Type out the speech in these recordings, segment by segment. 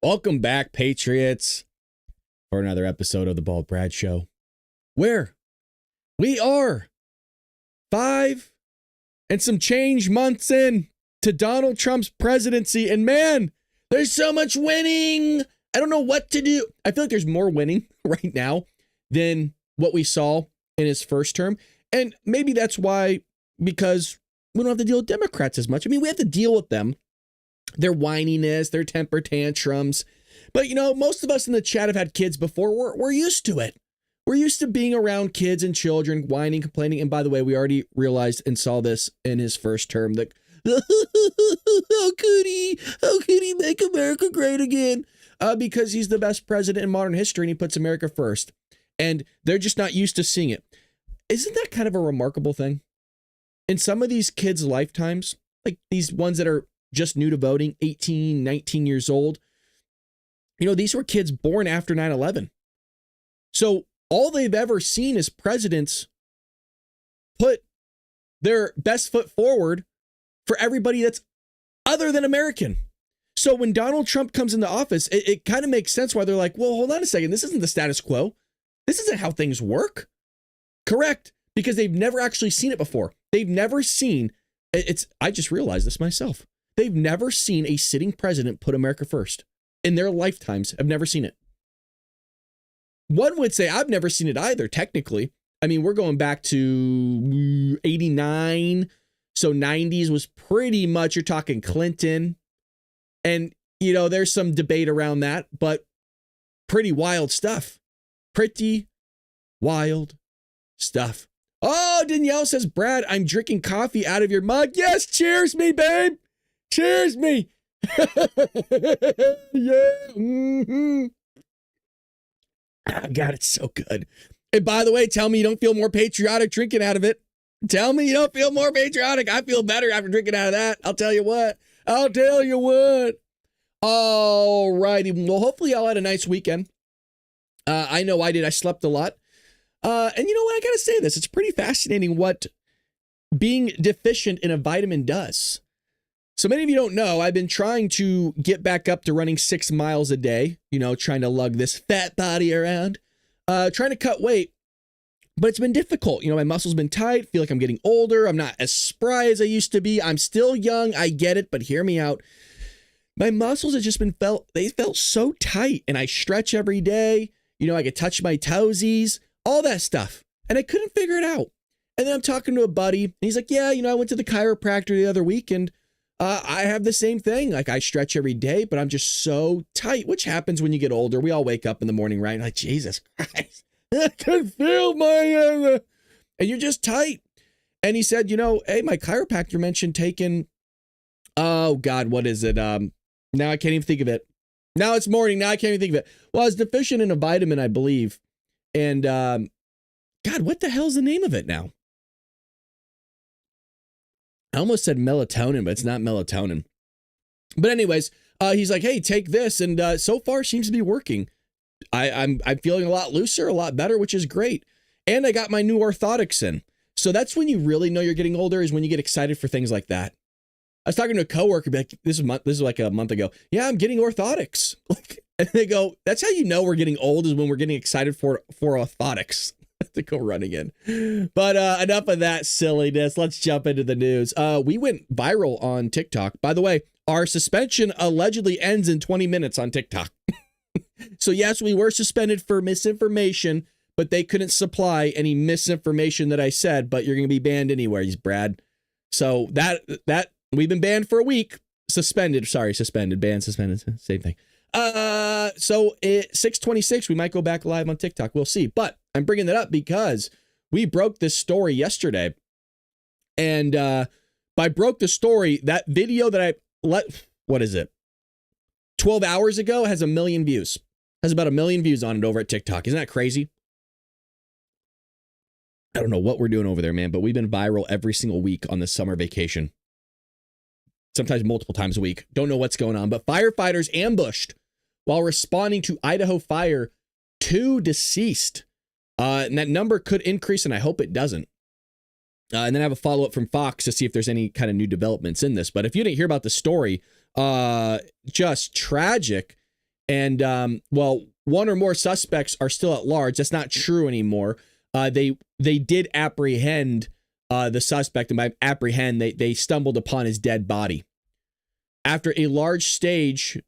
Welcome back, Patriots, for another episode of the Bald Brad Show, where we are 5 and some change months in to Donald Trump's presidency. And man, there's so much winning. I don't know what to do. I feel like there's more winning right now than what we saw in his first term. And maybe that's why, because we don't have to deal with Democrats as much. I mean, we have to deal with them, their whininess, their temper tantrums. But, you know, most of us in the chat have had kids before. We're used to it. We're used to being around kids and children, whining, complaining. And by the way, we already realized and saw this in his first term that, how could he make America great again? Because he's the best president in modern history and he puts America first. And they're just not used to seeing it. Isn't that kind of a remarkable thing? In some of these kids' lifetimes, like these ones that are just new to voting, 18, 19 years old, you know, these were kids born after 9/11. So all they've ever seen is presidents put their best foot forward for everybody that's other than American. So when Donald Trump comes into office, it kind of makes sense why they're like, well, hold on a second. This isn't the status quo. This isn't how things work. Correct. Because they've never actually seen it before. They've never seen I just realized this myself. They've never seen a sitting president put America first in their lifetimes. I've never seen it. One would say I've never seen it either, technically. I mean, we're going back to 89. So 90s was pretty much, you're talking Clinton. And, you know, there's some debate around that, but pretty wild stuff. Pretty wild stuff. Oh, Danielle says, Brad, I'm drinking coffee out of your mug. Yes, cheers me, babe. Cheers me. Yeah. Mm-hmm. Oh, God, it's so good. And by the way, tell me you don't feel more patriotic drinking out of it. Tell me you don't feel more patriotic. I feel better after drinking out of that. I'll tell you what. All righty. Well, hopefully y'all had a nice weekend. I know I did. I slept a lot. And you know what? I got to say this. It's pretty fascinating what being deficient in a vitamin does. So many of you don't know, I've been trying to get back up to running 6 miles a day, you know, trying to lug this fat body around, trying to cut weight, but it's been difficult. You know, my muscles been tight, feel like I'm getting older. I'm not as spry as I used to be. I'm still young. I get it, but hear me out. My muscles have just they felt so tight, and I stretch every day. You know, I could touch my toesies, all that stuff. And I couldn't figure it out. And then I'm talking to a buddy, and he's like, yeah, you know, I went to the chiropractor the other week, and I have the same thing. Like, I stretch every day, but I'm just so tight, which happens when you get older. We all wake up in the morning, right? Like, Jesus Christ, I can feel my, and you're just tight. And he said, you know, hey, my chiropractor mentioned taking, oh God, what is it? Now I can't even think of it. Now it's morning. Now I can't even think of it. Well, I was deficient in a vitamin, I believe. And, God, what the hell's the name of it now? I almost said melatonin, but it's not melatonin. But anyways, he's like, hey, take this. And so far seems to be working. I'm feeling a lot looser, a lot better, which is great. And I got my new orthotics in. So that's when you really know you're getting older, is when you get excited for things like that. I was talking to a coworker, like, this is like a month ago. Yeah, I'm getting orthotics. And they go, that's how you know we're getting old, is when we're getting excited for orthotics to go running in. But enough of that silliness. Let's jump into the news. We went viral on TikTok. By the way, our suspension allegedly ends in 20 minutes on TikTok. So yes, we were suspended for misinformation, but they couldn't supply any misinformation that I said, but you're going to be banned anyways, Brad. So that we've been banned for a week. Suspended, banned, suspended, same thing. So at 6:26, we might go back live on TikTok. We'll see. But I'm bringing that up because we broke this story yesterday. And by broke the story, that video that I what is it? 12 hours ago has 1 million views. Has about 1 million views on it over at TikTok. Isn't that crazy? I don't know what we're doing over there, man, but we've been viral every single week on this summer vacation. Sometimes multiple times a week. Don't know what's going on, but firefighters ambushed while responding to Idaho fire, 2 deceased. And that number could increase, and I hope it doesn't. And then I have a follow-up from Fox to see if there's any kind of new developments in this. But if you didn't hear about the story, just tragic. And, well, one or more suspects are still at large. That's not true anymore. They did apprehend the suspect, and by apprehend, they stumbled upon his dead body. After staging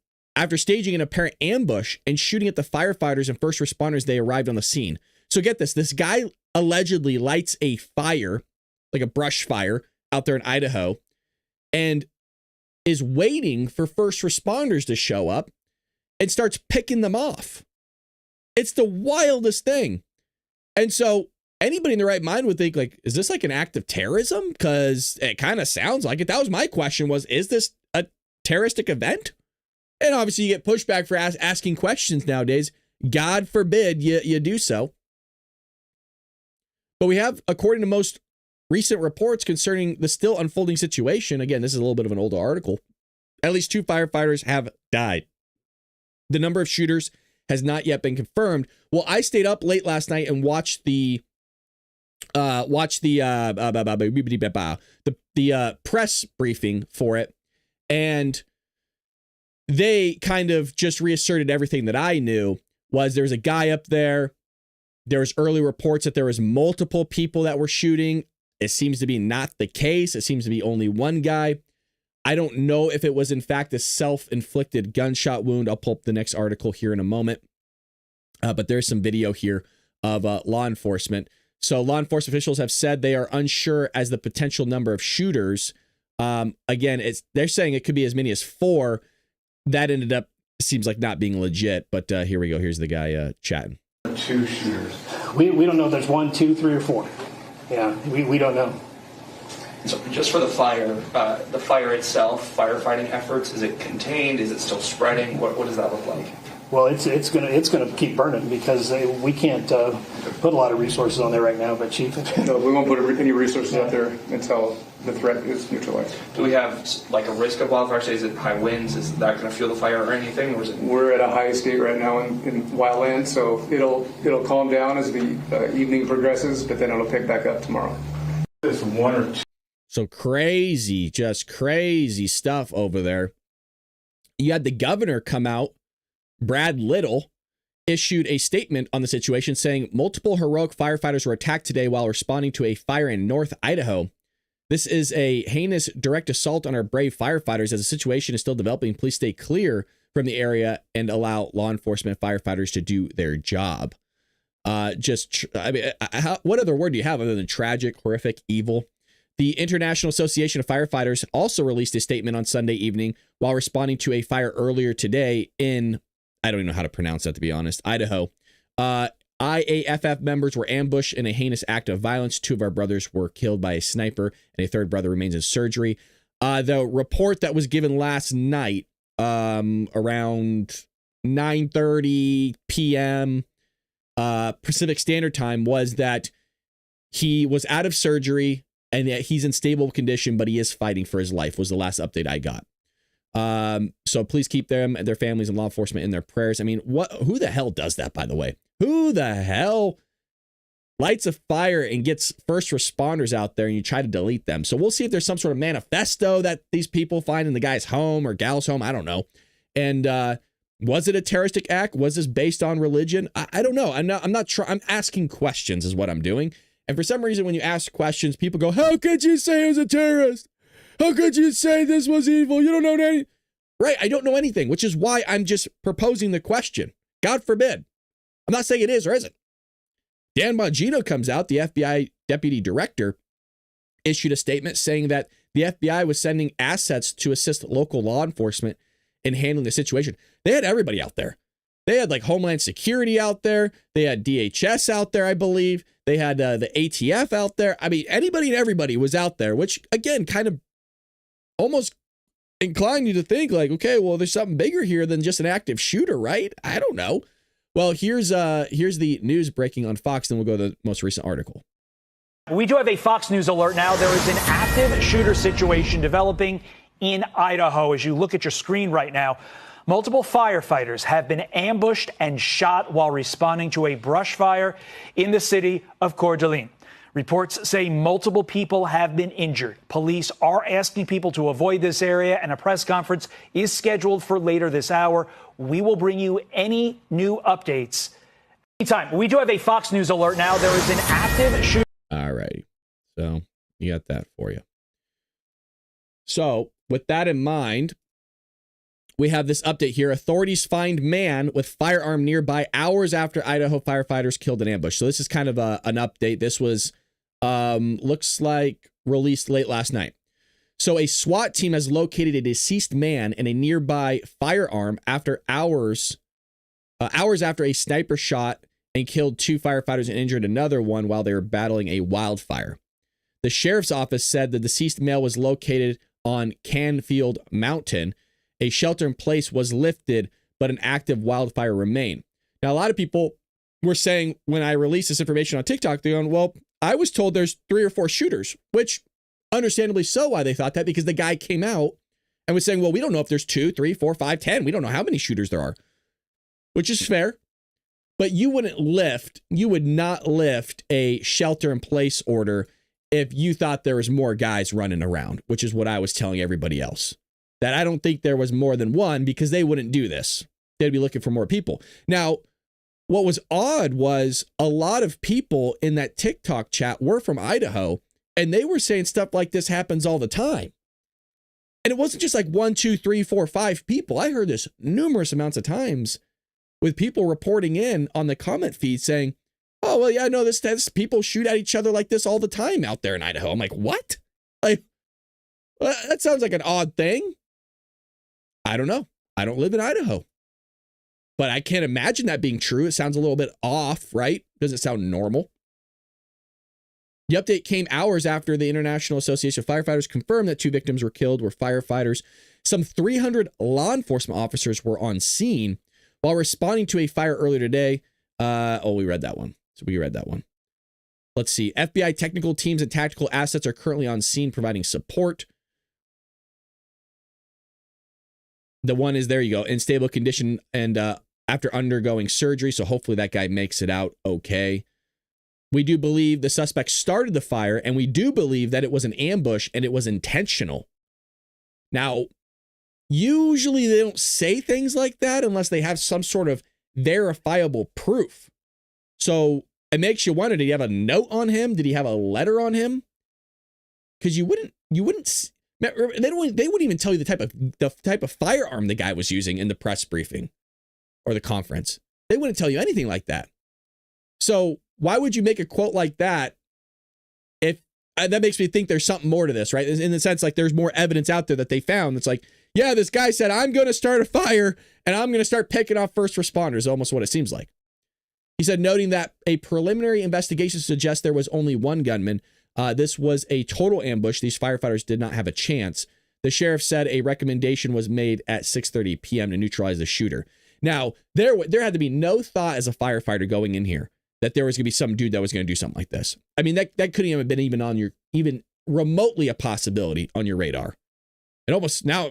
an apparent ambush and shooting at the firefighters and first responders, they arrived on the scene. So get this guy allegedly lights a fire, like a brush fire, out there in Idaho, and is waiting for first responders to show up and starts picking them off. It's the wildest thing. And so anybody in the right mind would think, like, is this like an act of terrorism? Because it kind of sounds like it. That was my question, was, is this a terroristic event? And obviously you get pushback for asking questions nowadays. God forbid you do so. But we have, according to most recent reports concerning the still unfolding situation, again, this is a little bit of an older article, at least 2 firefighters have died. The number of shooters has not yet been confirmed. Well, I stayed up late last night and watched the press briefing for it, and they kind of just reasserted everything that I knew. Was there's a guy up there. There was early reports that there was multiple people that were shooting. It seems to be not the case. It seems to be only one guy. I don't know if it was in fact a self-inflicted gunshot wound. I'll pull up the next article here in a moment. But there's some video here of law enforcement. So law enforcement officials have said they are unsure as the potential number of shooters. Again, they're saying it could be as many as 4. That ended up, seems like, not being legit. But here we go. Here's the guy chatting. 2 shooters. We don't know if there's 1, 2, 3, or 4. Yeah, we don't know. So just for the fire itself, firefighting efforts, is it contained? Is it still spreading? What does that look like? Well, it's gonna keep burning because we can't put a lot of resources on there right now. But Chief, No, we won't put any resources out there until the threat is neutralized. Do we have like a risk of wildfire? Say, is it high winds? Is that going to fuel the fire or anything? Or is it? We're at a high state right now in wildland, so it'll calm down as the evening progresses, but then it'll pick back up tomorrow. It's 1 or 2. So crazy, just crazy stuff over there. You had the governor come out. Brad Little issued a statement on the situation saying multiple heroic firefighters were attacked today while responding to a fire in North Idaho. This is a heinous direct assault on our brave firefighters. As the situation is still developing, please stay clear from the area and allow law enforcement firefighters to do their job. What other word do you have other than tragic, horrific, evil? The International Association of Firefighters also released a statement on Sunday evening while responding to a fire earlier today in, I don't even know how to pronounce that, to be honest, Idaho. IAFF members were ambushed in a heinous act of violence. 2 of our brothers were killed by a sniper, and a 3rd brother remains in surgery. The report that was given last night, around 9:30 p.m. Pacific Standard Time, was that he was out of surgery and that he's in stable condition, but he is fighting for his life, was the last update I got. So please keep them and their families and law enforcement in their prayers. I mean, who the hell does that, by the way? Who the hell lights a fire and gets first responders out there and you try to delete them? So we'll see if there's some sort of manifesto that these people find in the guy's home or gal's home. I don't know. And was it a terroristic act? Was this based on religion? I don't know. I'm not sure. I'm asking questions is what I'm doing. And for some reason, when you ask questions, people go, how could you say it was a terrorist? How could you say this was evil? You don't know anything. Right, I don't know anything, which is why I'm just proposing the question. God forbid. I'm not saying it is or isn't. Dan Bongino comes out, the FBI deputy director, issued a statement saying that the FBI was sending assets to assist local law enforcement in handling the situation. They had everybody out there. They had like Homeland Security out there. They had DHS out there, I believe. They had the ATF out there. I mean, anybody and everybody was out there, which again, kind of almost inclined you to think like, okay, well, there's something bigger here than just an active shooter, right? I don't know. Well, here's the news breaking on Fox, then we'll go to the most recent article. We do have a Fox News alert now. There is an active shooter situation developing in Idaho. As you look at your screen right now, multiple firefighters have been ambushed and shot while responding to a brush fire in the city of Coeur. Reports say multiple people have been injured. Police are asking people to avoid this area, and a press conference is scheduled for later this hour. We will bring you any new updates anytime. We do have a Fox News alert now. There is an active shooter. All right. So you got that for you. So with that in mind, we have this update here. Authorities find man with firearm nearby hours after Idaho firefighters killed in ambush. So this is kind of an update. This was, looks like released late last night. So a SWAT team has located a deceased man and a nearby firearm after hours after a sniper shot and killed 2 firefighters and injured another one while they were battling a wildfire. The sheriff's office said the deceased male was located on Canfield Mountain. A shelter in place was lifted, but an active wildfire remained. Now, a lot of people were saying when I released this information on TikTok, they're going, well, I was told there's 3 or 4 shooters, which understandably so why they thought that, because the guy came out and was saying, well, we don't know if there's 2, 3, 4, 5, 10. We don't know how many shooters there are, which is fair. But you would not lift a shelter in place order if you thought there was more guys running around, which is what I was telling everybody else. That I don't think there was more than one, because they wouldn't do this. They'd be looking for more people. Now, what was odd was a lot of people in that TikTok chat were from Idaho, and they were saying stuff like this happens all the time. And it wasn't just like 1, 2, 3, 4, 5 people. I heard this numerous amounts of times with people reporting in on the comment feed saying, oh, well, yeah, no, this people shoot at each other like this all the time out there in Idaho. I'm like, what? Like, that sounds like an odd thing. I don't know. I don't live in Idaho. But I can't imagine that being true. It sounds a little bit off, right? Doesn't sound normal. The update came hours after the International Association of Firefighters confirmed that 2 victims were killed were firefighters. Some 300 law enforcement officers were on scene while responding to a fire earlier today. We read that one. Let's see. FBI technical teams and tactical assets are currently on scene providing support. The one is, there you go, in stable condition and after undergoing surgery. So hopefully that guy makes it out okay. We do believe the suspect started the fire, and we do believe that it was an ambush and it was intentional. Now, usually they don't say things like that unless they have some sort of verifiable proof. So it makes you wonder, did he have a note on him? Did he have a letter on him? Because you wouldn't, they wouldn't even tell you the type of firearm the guy was using in the press briefing or the conference. They wouldn't tell you anything like that. So why would you make a quote like that? If that makes me think there's something more to this, right? In the sense, like, there's more evidence out there that they found. It's like, yeah, this guy said, I'm going to start a fire and I'm going to start picking off first responders. Almost what it seems like. He said, noting that a preliminary investigation suggests there was only one gunman. This was a total ambush. These firefighters did not have a chance. The sheriff said a recommendation was made at 6:30 p.m. to neutralize the shooter. Now, there had to be no thought as a firefighter going in here that there was going to be some dude that was going to do something like this. I mean, that couldn't even have been even on your, even remotely a possibility on your radar. And almost now,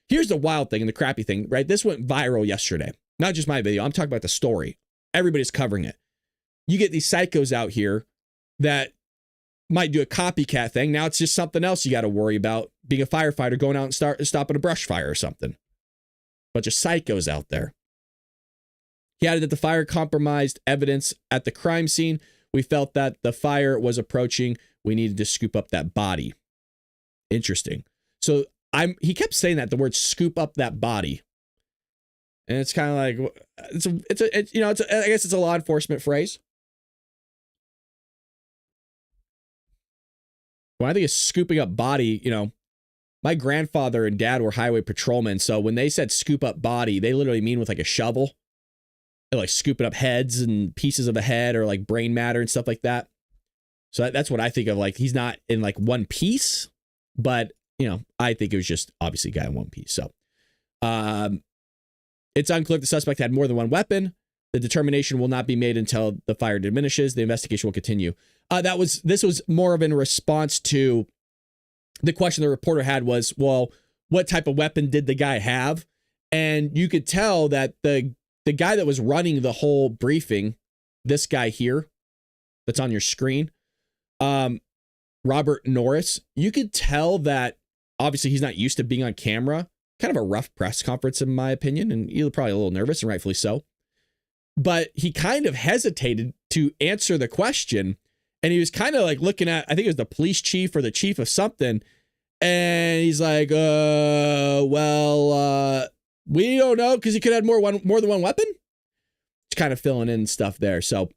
here's the wild thing and the crappy thing, right? This went viral yesterday. Not just my video. I'm talking about the story. Everybody's covering it. You get these psychos out here that might do a copycat thing. Now it's just something else you got to worry about, being a firefighter, going out and stopping a brush fire or something. Bunch of psychos out there. He added that the fire compromised evidence at the crime scene. We felt that the fire was approaching. We needed to scoop up that body. Interesting. So he kept saying that, the word scoop up that body. And it's kind of like, I guess it's a law enforcement phrase. When I think of scooping up body, my grandfather and dad were highway patrolmen. So when they said scoop up body, they literally mean with like a shovel. They're like scooping up heads and pieces of a head or like brain matter and stuff like that. So that's what I think of. Like, he's not in like one piece, but I think it was just obviously a guy in one piece. So it's unclear if the suspect had more than one weapon. The determination will not be made until the fire diminishes. The investigation will continue. This was more of in response to the question the reporter had was, well, what type of weapon did the guy have? And you could tell that the guy that was running the whole briefing, this guy here, that's on your screen, Robert Norris, you could tell that obviously he's not used to being on camera. Kind of a rough press conference, in my opinion, and he was probably a little nervous, and rightfully so. But he kind of hesitated to answer the question, and he was kind of like looking at, I think it was the police chief or the chief of something, and he's like, we don't know, because he could have more than one weapon. It's kind of filling in stuff there. So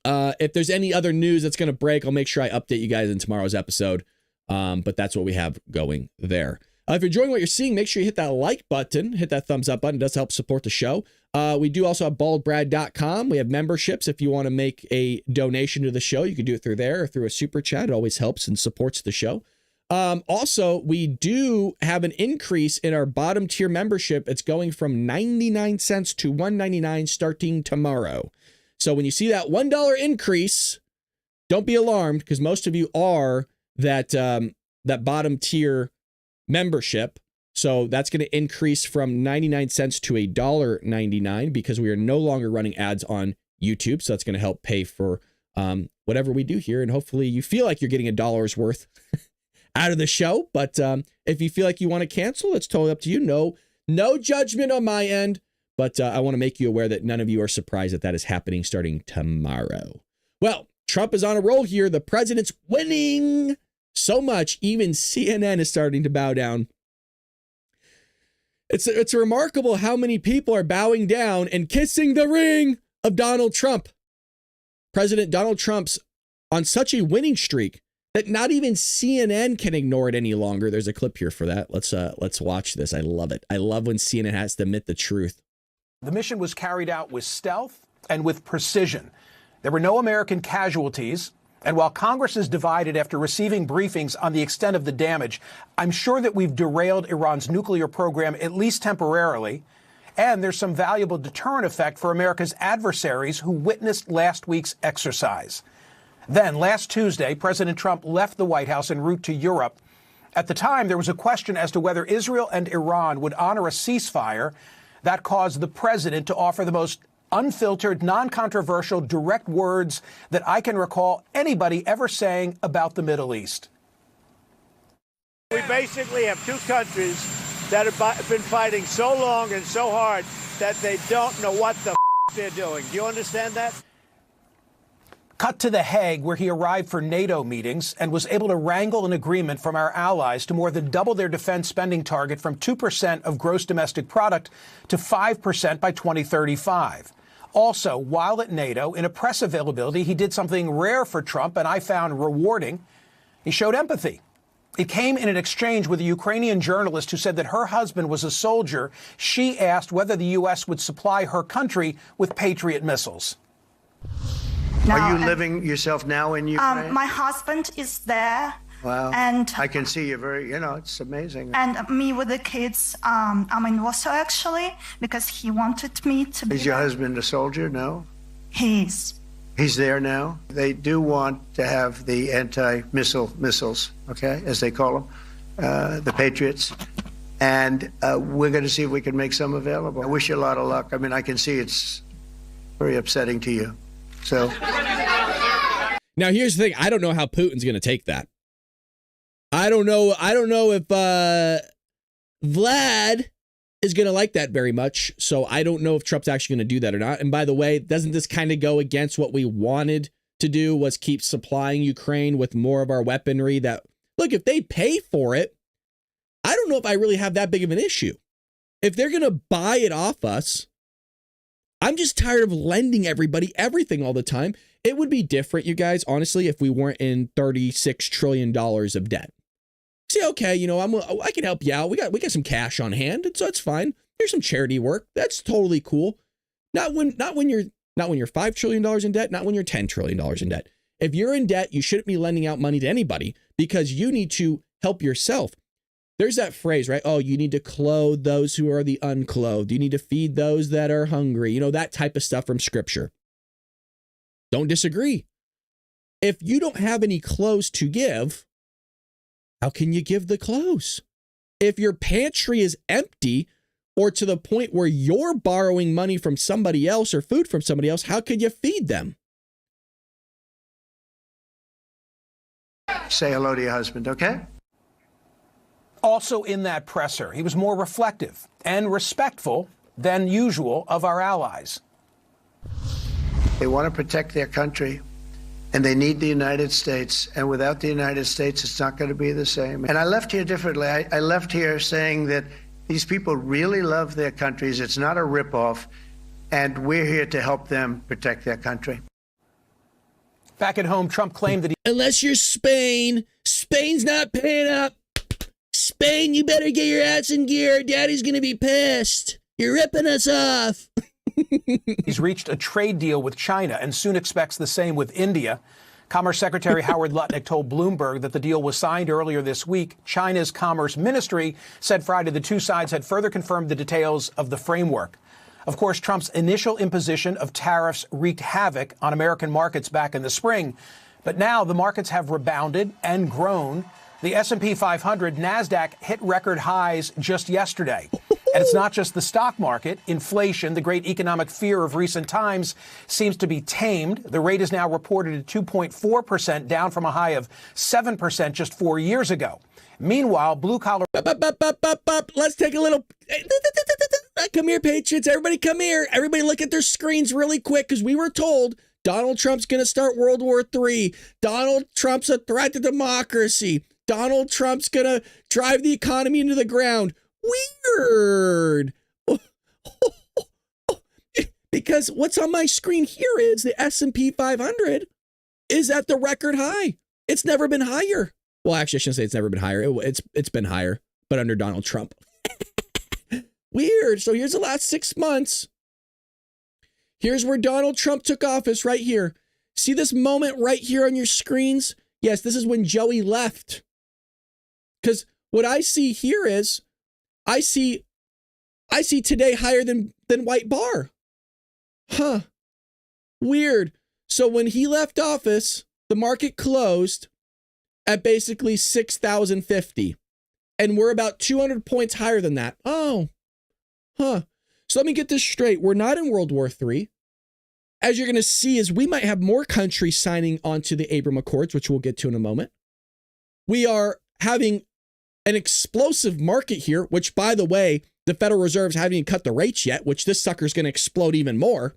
if there's any other news that's going to break, I'll make sure I update you guys in tomorrow's episode. But that's what we have going there. If you're enjoying what you're seeing, make sure you hit that like button, hit that thumbs up button. It does help support the show. We do also have baldbrad.com. We have memberships. If you want to make a donation to the show, you can do it through there or through a super chat. It always helps and supports the show. Also, we do have an increase in our bottom tier membership. It's going from 99 cents to $1.99 starting tomorrow. So when you see that $1 increase, don't be alarmed, because most of you are that bottom tier membership. So that's going to increase from 99 cents to $1.99 because we are no longer running ads on YouTube. So that's going to help pay for whatever we do here. And hopefully you feel like you're getting $1 worth out of the show. But if you feel like you want to cancel, it's totally up to you. No judgment on my end. But I want to make you aware that none of you are surprised that that is happening starting tomorrow. Well, Trump is on a roll here. The president's winning so much, even CNN is starting to bow down. It's remarkable how many people are bowing down and kissing the ring of Donald Trump. President Donald Trump's on such a winning streak that not even CNN can ignore it any longer. There's a clip here for that. Let's watch this. I love it. I love when CNN has to admit the truth. The mission was carried out with stealth and with precision. There were no American casualties. And while Congress is divided after receiving briefings on the extent of the damage, I'm sure that we've derailed Iran's nuclear program, at least temporarily. And there's some valuable deterrent effect for America's adversaries who witnessed last week's exercise. Then, last Tuesday, President Trump left the White House en route to Europe. At the time, there was a question as to whether Israel and Iran would honor a ceasefire. That caused the president to offer the most unfiltered, non-controversial, direct words that I can recall anybody ever saying about the Middle East. We basically have two countries that have been fighting so long and so hard that they don't know what the they're doing. Do you understand that? Cut to The Hague, where he arrived for NATO meetings and was able to wrangle an agreement from our allies to more than double their defense spending target from 2% of gross domestic product to 5% by 2035. Also, while at NATO, in a press availability, he did something rare for Trump and I found rewarding. He showed empathy. It came in an exchange with a Ukrainian journalist who said that her husband was a soldier. She asked whether the U.S. would supply her country with Patriot missiles. Are you living yourself now in Ukraine? My husband is there. Wow. And I can see you very, it's amazing. And me with the kids, I'm in Warsaw actually, because he wanted me to be. Is your husband a soldier? No? He's there now. They do want to have the anti-missile missiles, okay, as they call them, the Patriots. And we're going to see if we can make some available. I wish you a lot of luck. I mean, I can see it's very upsetting to you. So now here's the thing. I don't know how Putin's going to take that. I don't know if Vlad is going to like that very much. So I don't know if Trump's actually going to do that or not. And by the way, doesn't this kind of go against what we wanted to do, was keep supplying Ukraine with more of our weaponry? That, look, if they pay for it, I don't know if I really have that big of an issue. If they're going to buy it off us, I'm just tired of lending everybody everything all the time. It would be different, you guys, honestly, if we weren't in $36 trillion of debt. See, okay, I can help you out. We got some cash on hand, and so it's fine. Here's some charity work. That's totally cool. Not when you're $5 trillion in debt, not when you're $10 trillion in debt. If you're in debt, you shouldn't be lending out money to anybody because you need to help yourself. There's that phrase, right? Oh, you need to clothe those who are the unclothed. You need to feed those that are hungry. That type of stuff from scripture. Don't disagree. If you don't have any clothes to give, how can you give the clothes? If your pantry is empty or to the point where you're borrowing money from somebody else or food from somebody else, how could you feed them? say hello to your husband, okay? Also in that presser, he was more reflective and respectful than usual of our allies. They want to protect their country, and they need the United States. And without the United States, it's not going to be the same. And I left here differently. I left here saying that these people really love their countries. It's not a ripoff, and we're here to help them protect their country. Back at home, Trump claimed that unless you're Spain, Spain's not paying up. Spain, you better get your ass in gear. Daddy's going to be pissed. You're ripping us off. he's reached a trade deal with China and soon expects the same with India. Commerce Secretary Howard Lutnick told Bloomberg that the deal was signed earlier this week. China's Commerce Ministry said Friday the two sides had further confirmed the details of the framework. Of course, Trump's initial imposition of tariffs wreaked havoc on American markets back in the spring. But now the markets have rebounded and grown. The S&P 500, NASDAQ hit record highs just yesterday. And it's not just the stock market. Inflation, the great economic fear of recent times, seems to be tamed. The rate is now reported at 2.4%, down from a high of 7% just 4 years ago. Meanwhile, blue-collar... Let's take a little... Come here, Patriots. Everybody come here. Everybody look at their screens really quick, because we were told Donald Trump's going to start World War III. Donald Trump's a threat to democracy. Donald Trump's going to drive the economy into the ground. Weird. Because what's on my screen here is the S&P 500 is at the record high. It's never been higher. Well, actually, I shouldn't say it's never been higher. It's been higher, but under Donald Trump. Weird. So here's the last 6 months. Here's where Donald Trump took office right here. See this moment right here on your screens? Yes, this is when Joey left. Because what I see here is I see today higher than White Bar. Huh. Weird. So when he left office, the market closed at basically 6,050. And we're about 200 points higher than that. Oh. Huh. So let me get this straight. We're not in World War III. As you're going to see is we might have more countries signing onto the Abraham Accords, which we'll get to in a moment. We are having an explosive market here, which, by the way, the Federal Reserve's haven't even cut the rates yet, which this sucker's going to explode even more.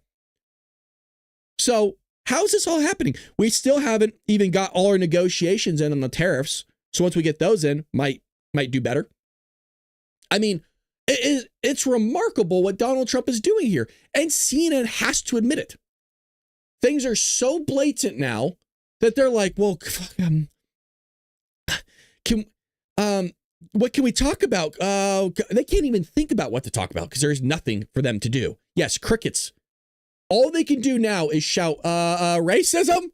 So how's this all happening? We still haven't even got all our negotiations in on the tariffs. So once we get those in, might do better. I mean, it's remarkable what Donald Trump is doing here. And CNN has to admit it. Things are so blatant now that they're like, well, what can we talk about? They can't even think about what to talk about because there's nothing for them to do. Yes, crickets. All they can do now is shout, racism.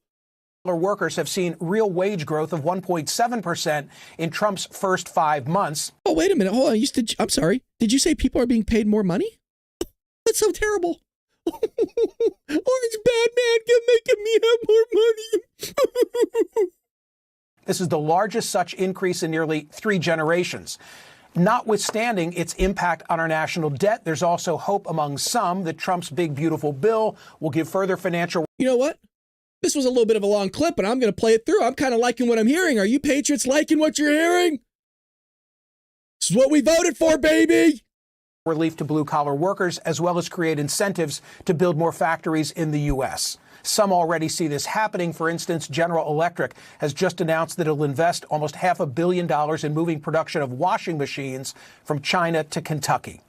Workers have seen real wage growth of 1.7% in Trump's first 5 months. Oh, wait a minute. Hold on. I'm sorry. Did you say people are being paid more money? That's so terrible. Oh, this bad man making me have more money. This is the largest such increase in nearly 3 generations. Notwithstanding its impact on our national debt, there's also hope among some that Trump's big, beautiful bill will give further financial... You know what? This was a little bit of a long clip, and I'm going to play it through. I'm kind of liking what I'm hearing. Are you Patriots liking what you're hearing? This is what we voted for, baby. Relief to blue-collar workers, as well as create incentives to build more factories in the U.S. Some already see this happening. For instance, General Electric has just announced that it'll invest almost $500 million in moving production of washing machines from China to Kentucky.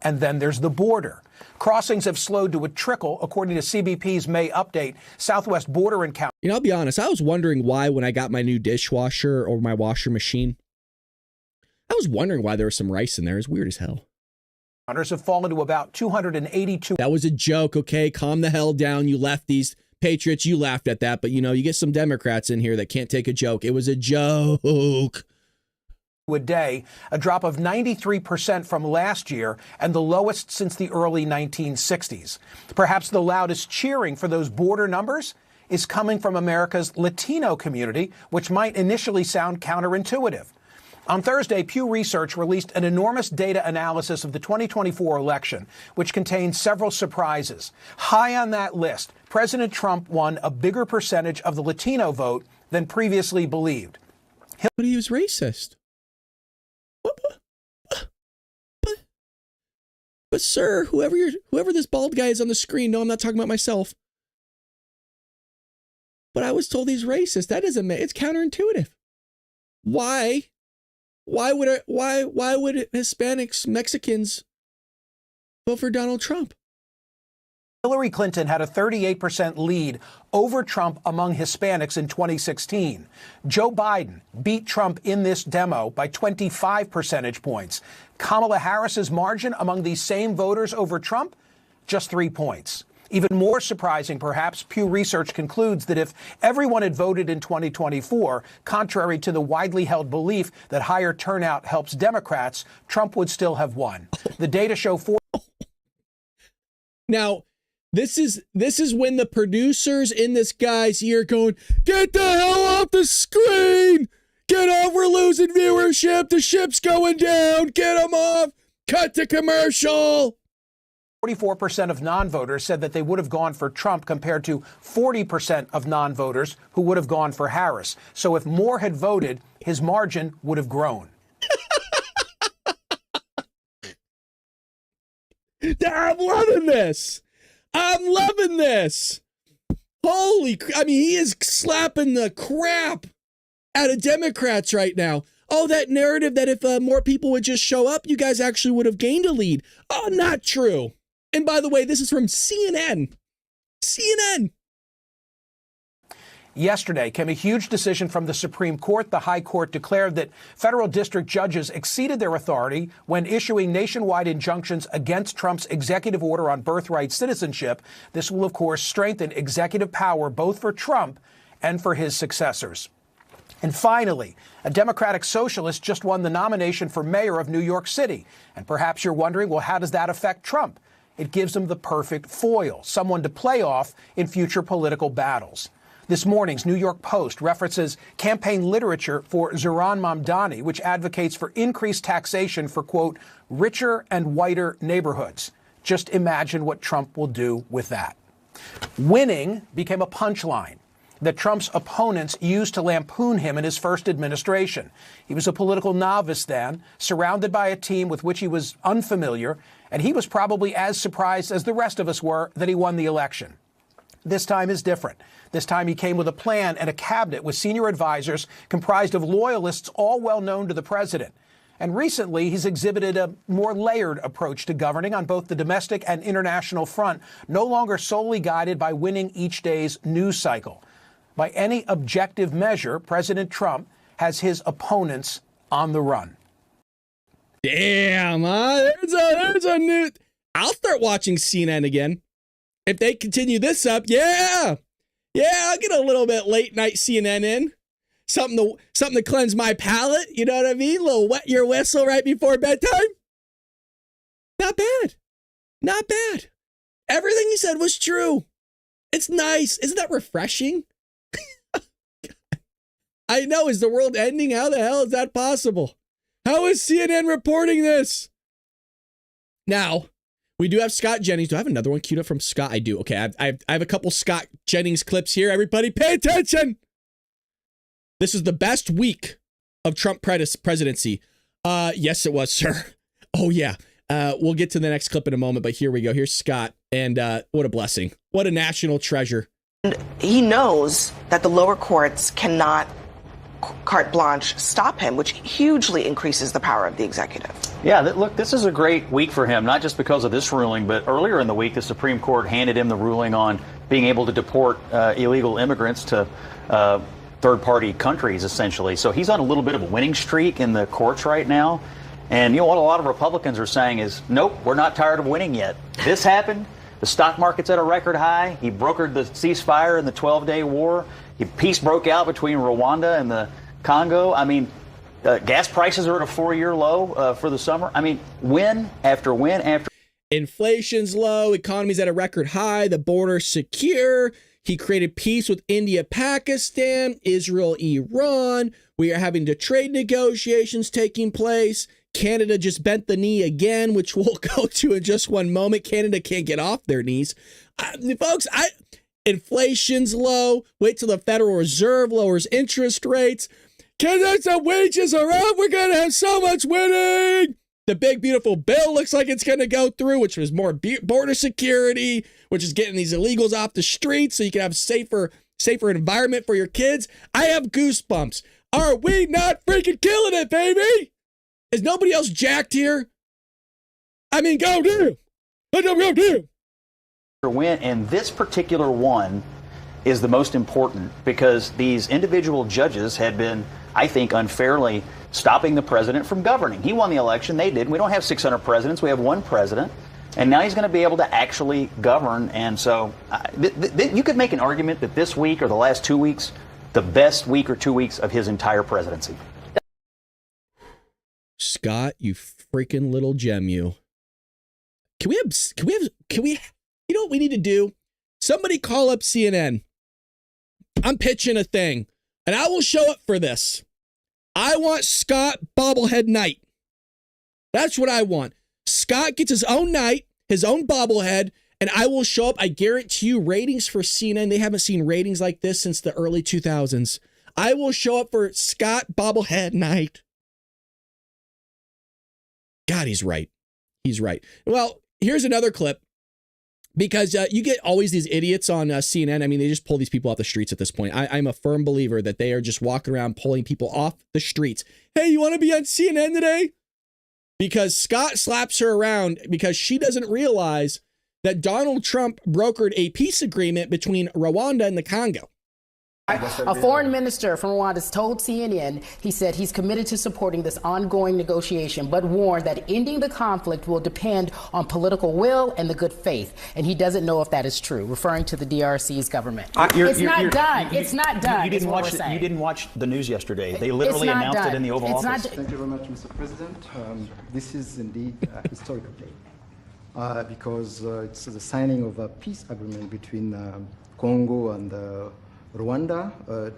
And then there's the border. Crossings have slowed to a trickle, according to CBP's May update. Southwest border encounter. You know, I'll be honest. I was wondering why when I got my new dishwasher or my washer machine, I was wondering why there was some rice in there. It's weird as hell. Have fallen to about 282. That was a joke, okay? Calm the hell down, you lefties. Patriots, you laughed at that, but you know, you get some Democrats in here that can't take a joke. It was a joke. A day, a drop of 93% from last year and the lowest since the early 1960s. Perhaps the loudest cheering for those border numbers is coming from America's Latino community, which might initially sound counterintuitive. On Thursday, Pew Research released an enormous data analysis of the 2024 election, which contained several surprises. High on that list, President Trump won a bigger percentage of the Latino vote than previously believed. But he was racist. But sir, whoever this bald guy is on the screen, no, I'm not talking about myself. But I was told he's racist. That doesn't make it's counterintuitive. Why would Hispanics, Mexicans vote for Donald Trump? Hillary Clinton had a 38% lead over Trump among Hispanics in 2016. Joe Biden beat Trump in this demo by 25 percentage points. Kamala Harris's margin among these same voters over Trump, just 3 points. Even more surprising, perhaps, Pew Research concludes that if everyone had voted in 2024, contrary to the widely held belief that higher turnout helps Democrats, Trump would still have won. The data show Now, this is when the producers in this guy's ear going, get the hell off the screen! Get off, we're losing viewership, the ship's going down, get them off, cut the commercial! 44% of non-voters said that they would have gone for Trump compared to 40% of non-voters who would have gone for Harris. So if more had voted, his margin would have grown. I'm loving this. I'm loving this. He is slapping the crap out of Democrats right now. Oh, that narrative that if more people would just show up, you guys actually would have gained a lead. Oh, not true. And by the way, this is from CNN. CNN. Yesterday came a huge decision from the Supreme Court. The High Court declared that federal district judges exceeded their authority when issuing nationwide injunctions against Trump's executive order on birthright citizenship. This will, of course, strengthen executive power both for Trump and for his successors. And finally, a Democratic socialist just won the nomination for mayor of New York City. And perhaps you're wondering, well, how does that affect Trump? It gives him the perfect foil, someone to play off in future political battles. This morning's New York Post references campaign literature for Zohran Mamdani, which advocates for increased taxation for, quote, richer and whiter neighborhoods. Just imagine what Trump will do with that. Winning became a punchline that Trump's opponents used to lampoon him in his first administration. He was a political novice then, surrounded by a team with which he was unfamiliar, and he was probably as surprised as the rest of us were that he won the election. This time is different. This time he came with a plan and a cabinet with senior advisors comprised of loyalists all well known to the president. And recently, he's exhibited a more layered approach to governing on both the domestic and international front, no longer solely guided by winning each day's news cycle. By any objective measure, President Trump has his opponents on the run. Damn, there's a new... I'll start watching CNN again. If they continue this up, yeah, I'll get a little bit late night CNN in. Something to cleanse my palate, you know what I mean? A little wet your whistle right before bedtime. Not bad. Not bad. Everything you said was true. It's nice. Isn't that refreshing? I know. Is the world ending? How the hell is that possible? How is CNN reporting this? Now, we do have Scott Jennings. Do I have another one queued up from Scott? I do. Okay, I have a couple Scott Jennings clips here. Everybody pay attention. This is the best week of Trump presidency. Yes, it was, sir. Oh, yeah. We'll get to the next clip in a moment, but here we go. Here's Scott, and what a blessing. What a national treasure. He knows that the lower courts cannot carte blanche stop him, which hugely increases the power of the executive. Yeah, look, this is a great week for him, not just because of this ruling, but earlier in the week, the Supreme Court handed him the ruling on being able to deport illegal immigrants to third-party countries, essentially. So he's on a little bit of a winning streak in the courts right now. And you know what a lot of Republicans are saying is, nope, we're not tired of winning yet. This happened. The stock market's at a record high. He brokered the ceasefire in the 12-day war. Peace broke out between Rwanda and the Congo. I mean, gas prices are at a 4-year low for the summer. I mean, win after win after. Inflation's low. Economy's at a record high. The border's secure. He created peace with India, Pakistan, Israel, Iran. We are having the trade negotiations taking place. Canada just bent the knee again, which we'll go to in just one moment. Canada can't get off their knees. Folks, inflation's low. Wait till the Federal Reserve lowers interest rates. Candidates and wages are up. We're going to have so much winning. The big, beautiful bill looks like it's going to go through, which was more border security, which is getting these illegals off the streets so you can have safer environment for your kids. I have goosebumps. Are we not freaking killing it, baby? Is nobody else jacked here? I mean, go do. Go do. Win, and this particular one is the most important because these individual judges had been, I think, unfairly stopping the president from governing. He won the election, they didn't. We don't have 600 presidents, we have one president, and now he's going to be able to actually govern. And so you could make an argument that this week or the last 2 weeks, the best week or 2 weeks of his entire presidency. Scott, you freaking little gem, you. Can we, you know what we need to do? Somebody call up CNN. I'm pitching a thing, and I will show up for this. I want Scott bobblehead night. That's what I want. Scott gets his own night, his own bobblehead, and I will show up. I guarantee you ratings for CNN, they haven't seen ratings like this since the early 2000s. I will show up for Scott bobblehead night. God, he's right. He's right. Well, here's another clip. Because you get always these idiots on CNN. I mean, they just pull these people off the streets at this point. I'm a firm believer that they are just walking around pulling people off the streets. Hey, you want to be on CNN today? Because Scott slaps her around because she doesn't realize that Donald Trump brokered a peace agreement between Rwanda and the Congo. A foreign minister from Rwanda told CNN, he said he's committed to supporting this ongoing negotiation, but warned that ending the conflict will depend on political will and the good faith. And he doesn't know if that is true, referring to the DRC's government. It's not done. It's not done. You didn't watch the news yesterday. They literally announced it in the Oval Office. Thank you very much, Mr. President. This is indeed a historical day because it's the signing of a peace agreement between Congo and Rwanda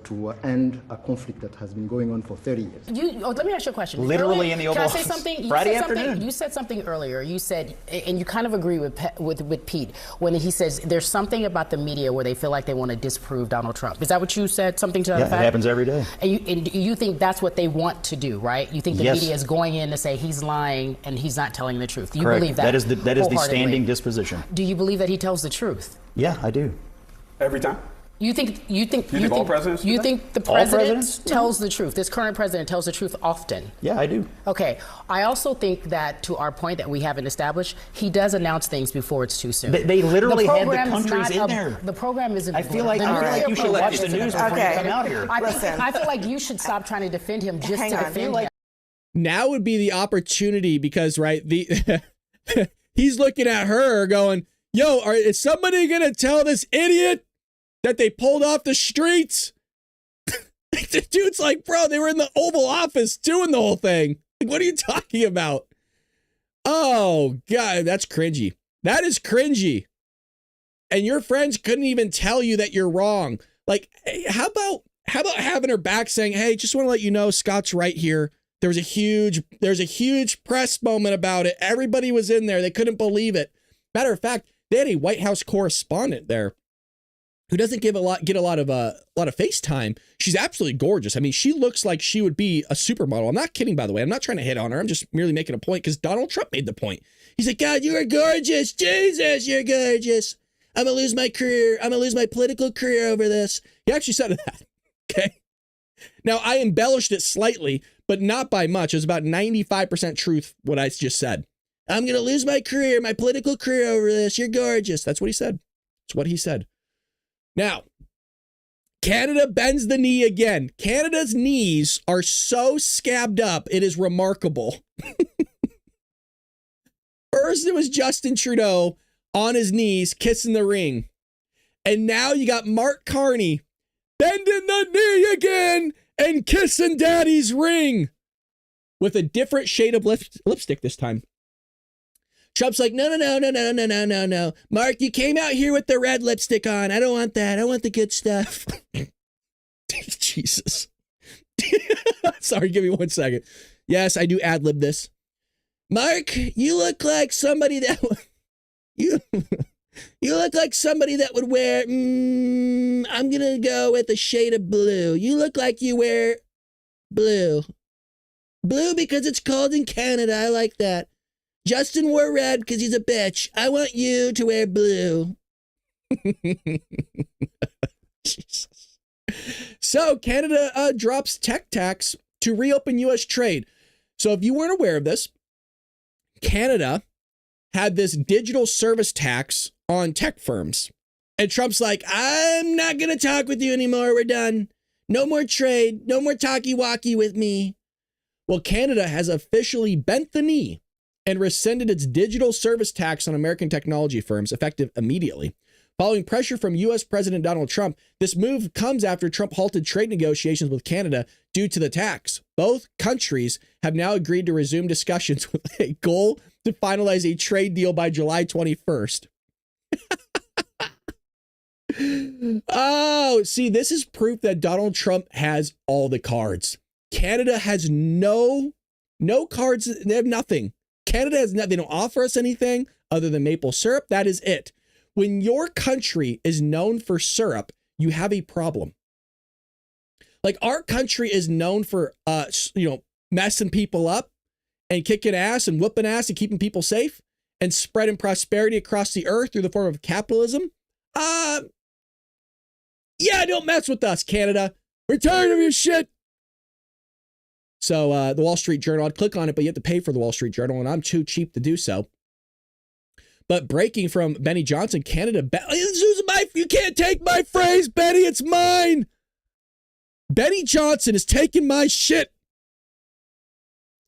to end a conflict that has been going on for 30 years. Let me ask you a question. Literally in the Oval Office. Can I say something? Friday afternoon. You said something earlier. You said, and you kind of agree with Pete, when he says there's something about the media where they feel like they want to disprove Donald Trump. Is that what you said? Something to that effect? Yeah, it happens every day. And you think that's what they want to do, right? You think the media is going in to say he's lying and he's not telling the truth. Do you believe that? That is the standing disposition. Do you believe that he tells the truth? Yeah, I do. Every time? You think all presidents? You think the president tells the truth? This current president tells the truth often. Yeah, I do. Okay. I also think that, to our point that we haven't established, he does announce things before it's too soon. They literally had the countries in there. The program isn't. I feel like you should watch the news before you come out here. I feel like you should stop trying to defend him just to defend him. Now would be the opportunity because, right, he's looking at her going, yo, is somebody going to tell this idiot that they pulled off the streets? The dude's like, bro, they were in the Oval Office doing the whole thing. Like, what are you talking about? Oh, God, that's cringy. That is cringy. And your friends couldn't even tell you that you're wrong. Like, hey, how about having her back saying, hey, just want to let you know Scott's right here. There's a huge press moment about it. Everybody was in there. They couldn't believe it. Matter of fact, they had a White House correspondent there who doesn't get a lot of face time. She's absolutely gorgeous. I mean, she looks like she would be a supermodel. I'm not kidding, by the way. I'm not trying to hit on her. I'm just merely making a point because Donald Trump made the point. He's like, God, you are gorgeous. Jesus, you're gorgeous. I'm going to lose my career. I'm going to lose my political career over this. He actually said that. Okay. Now, I embellished it slightly, but not by much. It was about 95% truth, what I just said. I'm going to lose my career, my political career over this. You're gorgeous. That's what he said. That's what he said. Now, Canada bends the knee again. Canada's knees are so scabbed up, it is remarkable. First, it was Justin Trudeau on his knees, kissing the ring. And now you got Mark Carney bending the knee again and kissing daddy's ring with a different shade of lipstick this time. Trump's like, no. Mark, you came out here with the red lipstick on. I don't want that. I want the good stuff. Jesus. Sorry, give me 1 second. Yes, I do ad-lib this. Mark, you look like somebody that you look like somebody that would wear, I'm going to go with a shade of blue. You look like you wear Blue. Blue because it's cold in Canada. I like that. Justin wore red because he's a bitch. I want you to wear blue. Jesus. So Canada drops tech tax to reopen U.S. trade. So if you weren't aware of this, Canada had this digital service tax on tech firms. And Trump's like, I'm not going to talk with you anymore. We're done. No more trade. No more talkie-walkie with me. Well, Canada has officially bent the knee and rescinded its digital service tax on American technology firms, effective immediately. Following pressure from U.S. President Donald Trump, this move comes after Trump halted trade negotiations with Canada due to the tax. Both countries have now agreed to resume discussions with a goal to finalize a trade deal by July 21st. Oh, see, this is proof that Donald Trump has all the cards. Canada has no cards. They have nothing. Canada has nothing. They don't offer us anything other than maple syrup. That is it. When your country is known for syrup, you have a problem. Like our country is known for, messing people up and kicking ass and whooping ass and keeping people safe and spreading prosperity across the earth through the form of capitalism. Yeah, don't mess with us, Canada. We're tired of your shit. So the Wall Street Journal, I'd click on it, but you have to pay for the Wall Street Journal, and I'm too cheap to do so. But breaking from Benny Johnson, Canada, you can't take my phrase, Benny, it's mine. Benny Johnson is taking my shit.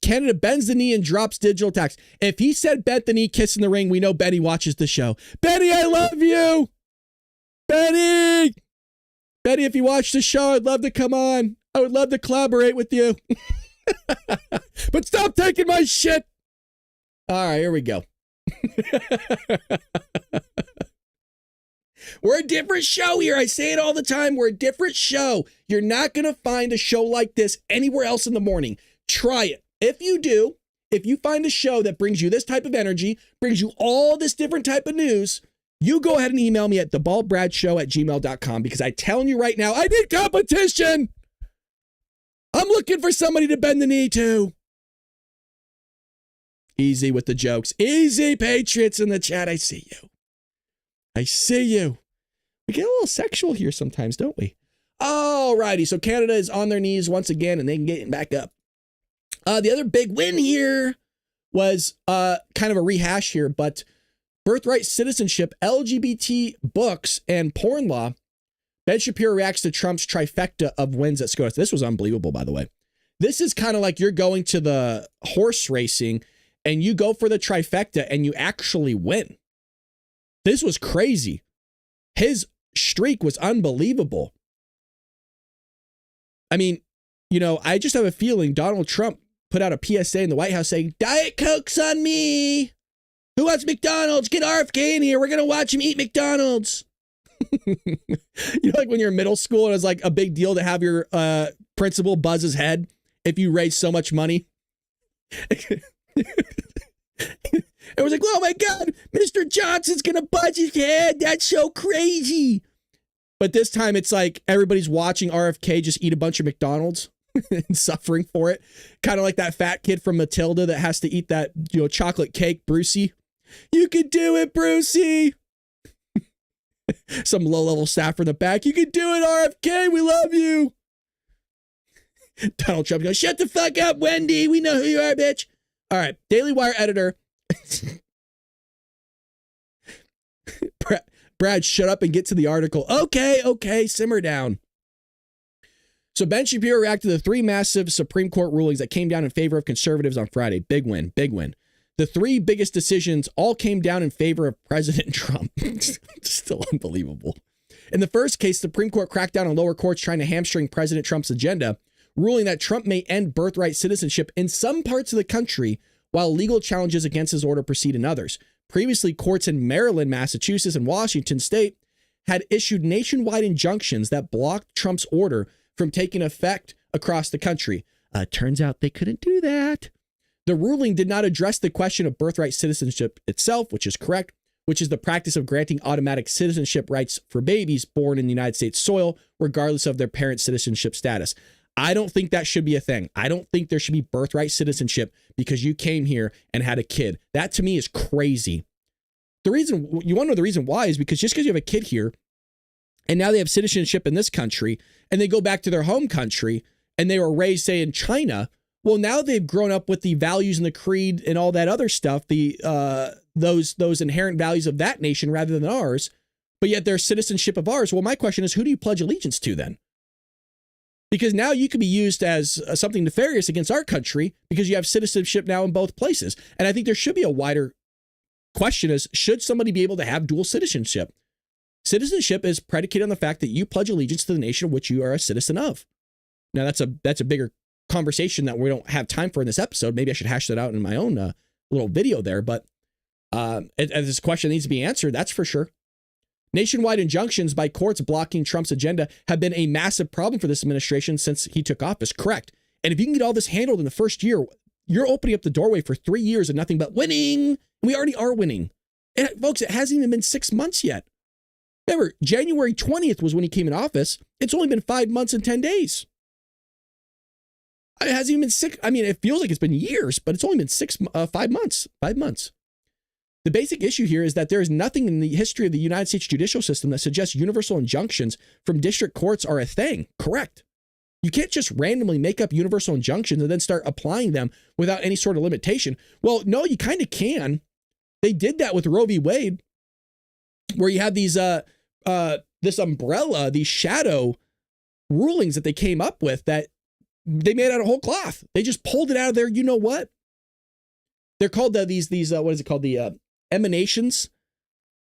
Canada bends the knee and drops digital tax. If he said bent the knee, kiss in the ring, we know Benny watches the show. Benny, I love you. Benny. Benny, if you watch the show, I'd love to come on. I would love to collaborate with you. But stop taking my shit. All right, here we go. We're a different show here. I say it all the time. We're a different show. You're not going to find a show like this anywhere else in the morning. Try it. If you do, if you find a show that brings you this type of energy, brings you all this different type of news, you go ahead and email me at thebaldbradshow@gmail.com, because I'm telling you right now, I need competition. I'm looking for somebody to bend the knee to. Easy with the jokes. Easy, Patriots in the chat. I see you. I see you. We get a little sexual here sometimes, don't we? All righty. So Canada is on their knees once again, and they can get back up. The other big win here was kind of a rehash here, but birthright citizenship, LGBT books, and porn law. Ben Shapiro reacts to Trump's trifecta of wins at SCOTUS. This was unbelievable, by the way. This is kind of like you're going to the horse racing and you go for the trifecta and you actually win. This was crazy. His streak was unbelievable. I mean, I just have a feeling Donald Trump put out a PSA in the White House saying, Diet Coke's on me. Who wants McDonald's? Get RFK in here. We're going to watch him eat McDonald's. Like when you're in middle school and it's like a big deal to have your principal buzz his head if you raise so much money. It was like, oh my God, Mr. Johnson's going to buzz his head. That's so crazy. But this time it's like everybody's watching RFK just eat a bunch of McDonald's and suffering for it. Kind of like that fat kid from Matilda that has to eat that, chocolate cake, Brucey. You can do it, Brucey. Some low-level staffer in the back. You can do it, RFK. We love you. Donald Trump goes, shut the fuck up, Wendy. We know who you are, bitch. All right. Daily Wire editor. Brad, shut up and get to the article. Okay. Simmer down. So Ben Shapiro reacted to the three massive Supreme Court rulings that came down in favor of conservatives on Friday. Big win. The three biggest decisions all came down in favor of President Trump. Still unbelievable. In the first case, the Supreme Court cracked down on lower courts trying to hamstring President Trump's agenda, ruling that Trump may end birthright citizenship in some parts of the country while legal challenges against his order proceed in others. Previously, courts in Maryland, Massachusetts, and Washington state had issued nationwide injunctions that blocked Trump's order from taking effect across the country. Turns out they couldn't do that. The ruling did not address the question of birthright citizenship itself, which is correct, which is the practice of granting automatic citizenship rights for babies born in the United States soil, regardless of their parents' citizenship status. I don't think that should be a thing. I don't think there should be birthright citizenship because you came here and had a kid. That to me is crazy. The reason, you want to know the reason why, is because just because you have a kid here and now they have citizenship in this country and they go back to their home country and they were raised, say, in China, well, now they've grown up with the values and the creed and all that other stuff, those inherent values of that nation rather than ours, but yet their citizenship of ours. Well, my question is, who do you pledge allegiance to then? Because now you could be used as something nefarious against our country because you have citizenship now in both places. And I think there should be a wider question is, should somebody be able to have dual citizenship? Citizenship is predicated on the fact that you pledge allegiance to the nation of which you are a citizen of. Now, that's a bigger conversation that we don't have time for in this episode. Maybe I should hash that out in my own little video there. But as this question needs to be answered, that's for sure. Nationwide injunctions by courts blocking Trump's agenda have been a massive problem for this administration since he took office. Correct. And if you can get all this handled in the first year, you're opening up the doorway for 3 years of nothing but winning. We already are winning. And folks, it hasn't even been 6 months yet. Remember, January 20th was when he came in office. It's only been 5 months and 10 days. It hasn't even been 6. I mean, it feels like it's been years, but it's only been 5 months. 5 months. The basic issue here is that there is nothing in the history of the United States judicial system that suggests universal injunctions from district courts are a thing. Correct. You can't just randomly make up universal injunctions and then start applying them without any sort of limitation. Well, no, you kind of can. They did that with Roe v. Wade, where you had these this umbrella, these shadow rulings that they came up with that they made out of whole cloth. They just pulled it out of there. You know what? They're called these what is it called? The emanations,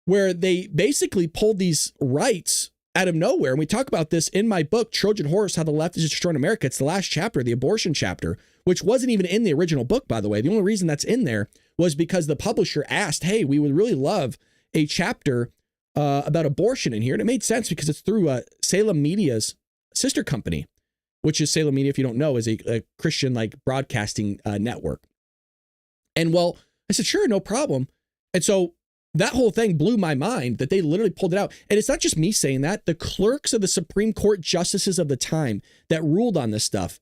where they basically pulled these rights out of nowhere. And we talk about this in my book, Trojan Horse, How the Left is Destroying America. It's the last chapter, the abortion chapter, which wasn't even in the original book, by the way. The only reason that's in there was because the publisher asked, hey, we would really love a chapter about abortion in here. And it made sense because it's through Salem Media's sister company, which is Salem Media, if you don't know, is a Christian like broadcasting network. And well, I said, sure, no problem. And so that whole thing blew my mind that they literally pulled it out. And it's not just me saying that. The clerks of the Supreme Court justices of the time that ruled on this stuff,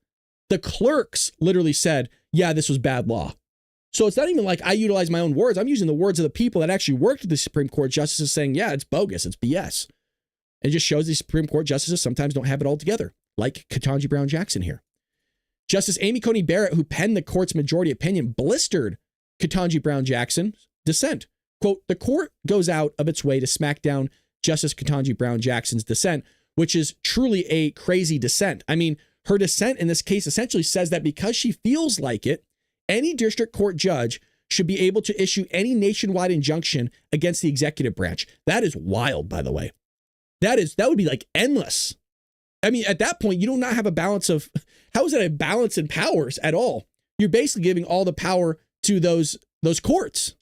the clerks literally said, yeah, this was bad law. So it's not even like I utilize my own words. I'm using the words of the people that actually worked at the Supreme Court justices saying, yeah, it's bogus. It's BS. It just shows the Supreme Court justices sometimes don't have it all together, like Ketanji Brown Jackson here. Justice Amy Coney Barrett, who penned the court's majority opinion, blistered Ketanji Brown Jackson's dissent. Quote, the court goes out of its way to smack down Justice Ketanji Brown Jackson's dissent, which is truly a crazy dissent. I mean, her dissent in this case essentially says that because she feels like it, any district court judge should be able to issue any nationwide injunction against the executive branch. That is wild, by the way. That would be like endless. I mean, at that point, you do not have a balance of, how is that a balance in powers at all? You're basically giving all the power to those courts.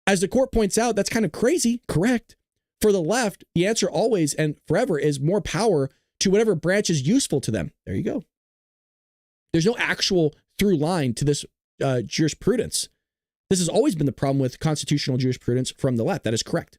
As the court points out, that's kind of crazy. Correct. For the left, the answer always and forever is more power to whatever branch is useful to them. There you go. There's no actual through line to this jurisprudence. This has always been the problem with constitutional jurisprudence from the left. That is correct.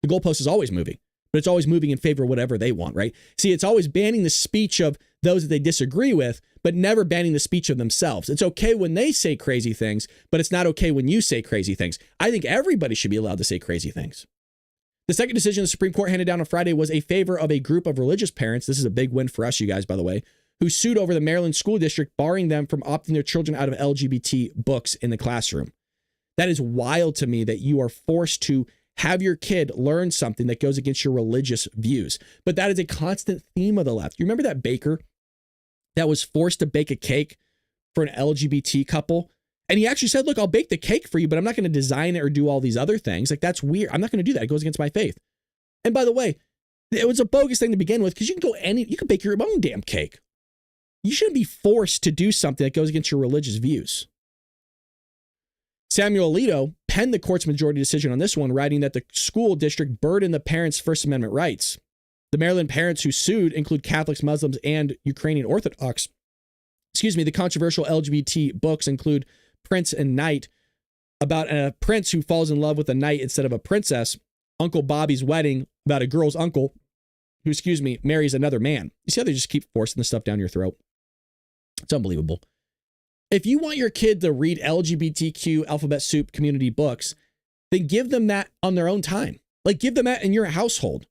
The goalpost is always moving, but it's always moving in favor of whatever they want, right? See, it's always banning the speech of those that they disagree with, but never banning the speech of themselves. It's okay when they say crazy things, but it's not okay when you say crazy things. I think everybody should be allowed to say crazy things. The second decision the Supreme Court handed down on Friday was a favor of a group of religious parents. This is a big win for us, you guys, by the way, who sued over the Maryland school district, barring them from opting their children out of LGBT books in the classroom. That is wild to me that you are forced to have your kid learn something that goes against your religious views. But that is a constant theme of the left. You remember that baker that was forced to bake a cake for an LGBT couple? And he actually said, look, I'll bake the cake for you, but I'm not going to design it or do all these other things. Like, that's weird. I'm not going to do that. It goes against my faith. And by the way, it was a bogus thing to begin with, because you can bake your own damn cake. You shouldn't be forced to do something that goes against your religious views. Samuel Alito penned the court's majority decision on this one, writing that the school district burdened the parents' First Amendment rights. The Maryland parents who sued include Catholics, Muslims, and Ukrainian Orthodox. The controversial LGBT books include Prince and Knight, about a prince who falls in love with a knight instead of a princess, Uncle Bobby's Wedding, about a girl's uncle who, marries another man. You see how they just keep forcing this stuff down your throat? It's unbelievable. If you want your kid to read LGBTQ alphabet soup community books, then give them that on their own time. Like, give them that in your household.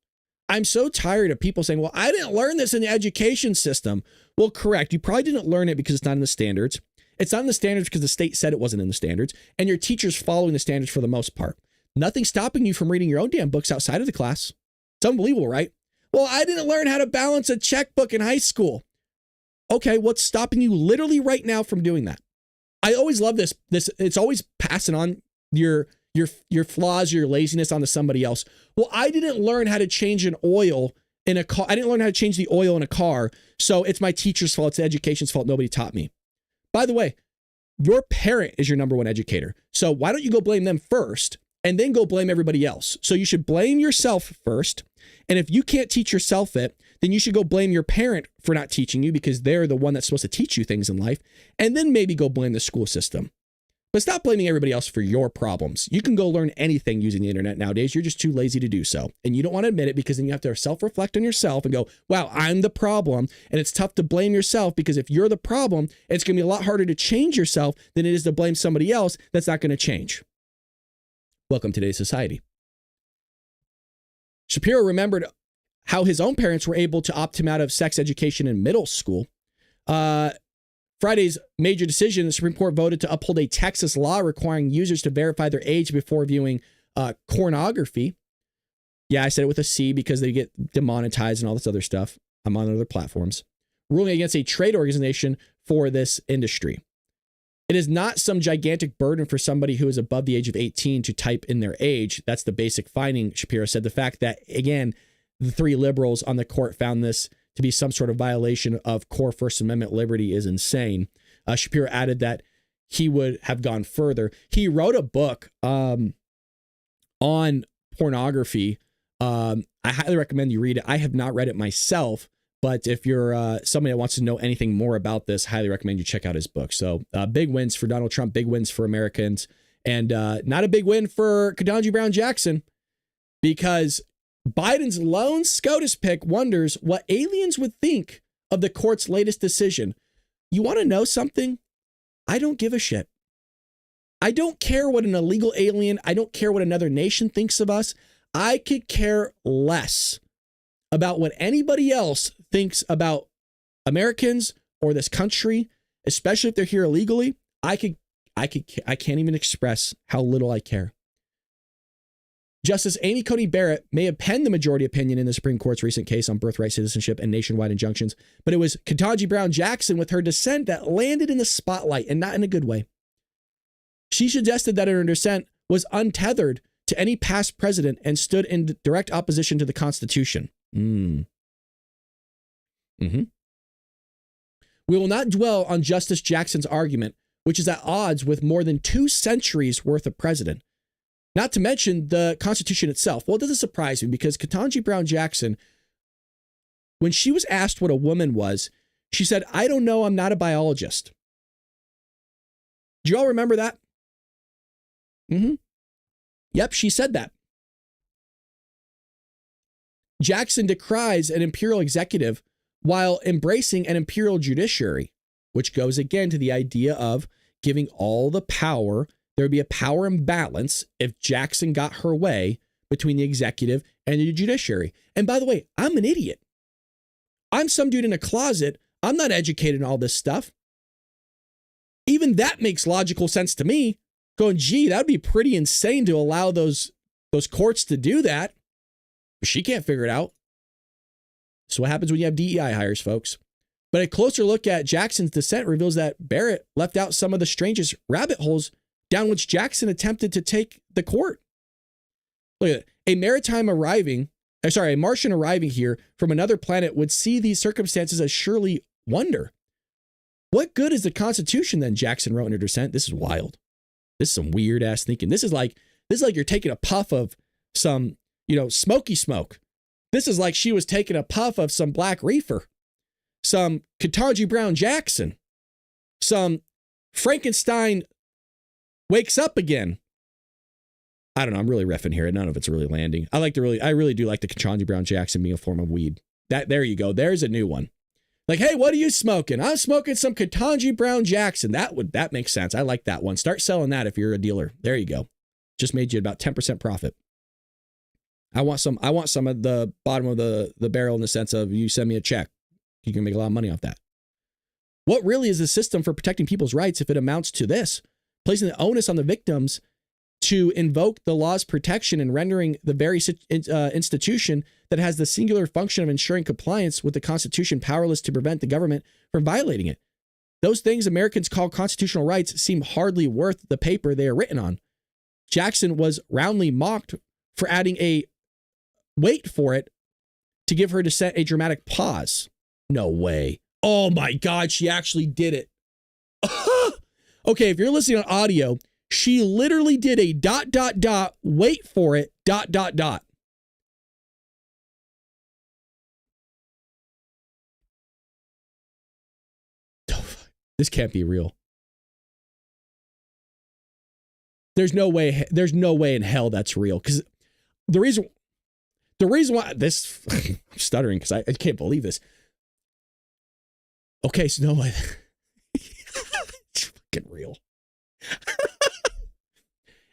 I'm so tired of people saying, well, I didn't learn this in the education system. Well, correct. You probably didn't learn it because it's not in the standards. It's not in the standards because the state said it wasn't in the standards, and your teacher's following the standards for the most part. Nothing's stopping you from reading your own damn books outside of the class. It's unbelievable, right? Well, I didn't learn how to balance a checkbook in high school. Okay, what's stopping you literally right now from doing that? I always love this. It's always passing on your flaws, your laziness onto somebody else. Well, I didn't learn how to change an oil in a car. I didn't learn how to change the oil in a car, so it's my teacher's fault. It's the education's fault. Nobody taught me. By the way, your parent is your number one educator. So why don't you go blame them first and then go blame everybody else? So you should blame yourself first. And if you can't teach yourself it, then you should go blame your parent for not teaching you because they're the one that's supposed to teach you things in life. And then maybe go blame the school system. But stop blaming everybody else for your problems. You can go learn anything using the internet nowadays. You're just too lazy to do so. And you don't want to admit it because then you have to self-reflect on yourself and go, wow, I'm the problem. And it's tough to blame yourself because if you're the problem, it's going to be a lot harder to change yourself than it is to blame somebody else that's not going to change. Welcome to today's society. Shapiro remembered how his own parents were able to opt him out of sex education in middle school. Friday's major decision, the Supreme Court voted to uphold a Texas law requiring users to verify their age before viewing pornography. Yeah, I said it with a C because they get demonetized and all this other stuff. I'm on other platforms. Ruling against a trade organization for this industry. It is not some gigantic burden for somebody who is above the age of 18 to type in their age. That's the basic finding, Shapiro said. The fact that, again, the three liberals on the court found this to be some sort of violation of core First Amendment liberty is insane. Shapiro added that he would have gone further. He wrote a book on pornography. I highly recommend you read it. I have not read it myself, but if you're somebody that wants to know anything more about this, I highly recommend you check out his book. So big wins for Donald Trump, big wins for Americans, and not a big win for Ketanji Brown Jackson, because Biden's lone SCOTUS pick wonders what aliens would think of the court's latest decision. You want to know something? I don't give a shit. I don't care what an illegal alien, I don't care what another nation thinks of us. I could care less about what anybody else thinks about Americans or this country, especially if they're here illegally. I can't even express how little I care. Justice Amy Coney Barrett may have penned the majority opinion in the Supreme Court's recent case on birthright citizenship and nationwide injunctions, but it was Ketanji Brown Jackson with her dissent that landed in the spotlight, and not in a good way. She suggested that her dissent was untethered to any past president and stood in direct opposition to the Constitution. We will not dwell on Justice Jackson's argument, which is at odds with more than 2 centuries worth of precedent. Not to mention the Constitution itself. Well, it doesn't surprise me because Ketanji Brown Jackson, when she was asked what a woman was, she said, I don't know, I'm not a biologist. Do you all remember that? Yep, she said that. Jackson decries an imperial executive while embracing an imperial judiciary, which goes again to the idea of giving all the power. There would be a power imbalance if Jackson got her way between the executive and the judiciary. And by the way, I'm an idiot. I'm some dude in a closet. I'm not educated in all this stuff. Even that makes logical sense to me. Going, gee, that would be pretty insane to allow those courts to do that. But she can't figure it out. So what happens when you have DEI hires, folks? But a closer look at Jackson's dissent reveals that Barrett left out some of the strangest rabbit holes down which Jackson attempted to take the court. Look at it. A Martian arriving here from another planet would see these circumstances as surely wonder. What good is the Constitution then? Jackson wrote in her dissent. This is wild. This is some weird ass thinking. This is like you're taking a puff of some, smoky smoke. This is like she was taking a puff of some black reefer, some Ketanji Brown Jackson, some Frankenstein wakes up again. I don't know. I'm really riffing here. None of it's really landing. I really do like the Ketanji Brown Jackson being a form of weed. There you go. There's a new one. Like, hey, what are you smoking? I'm smoking some Ketanji Brown Jackson. That makes sense. I like that one. Start selling that if you're a dealer. There you go. Just made you about 10% profit. I want some of the bottom of the barrel in the sense of you send me a check. You can make a lot of money off that. What really is the system for protecting people's rights if it amounts to this? Placing the onus on the victims to invoke the law's protection and rendering the very institution that has the singular function of ensuring compliance with the Constitution powerless to prevent the government from violating it. Those things Americans call constitutional rights seem hardly worth the paper they are written on. Jackson was roundly mocked for adding a wait for it to give her dissent a dramatic pause. No way. Oh my God, she actually did it. Okay, if you're listening on audio, she literally did a ... wait for it ... This can't be real. There's no way in hell that's real. Because the reason why this I'm stuttering because I can't believe this. Okay, so no way. It's fucking real.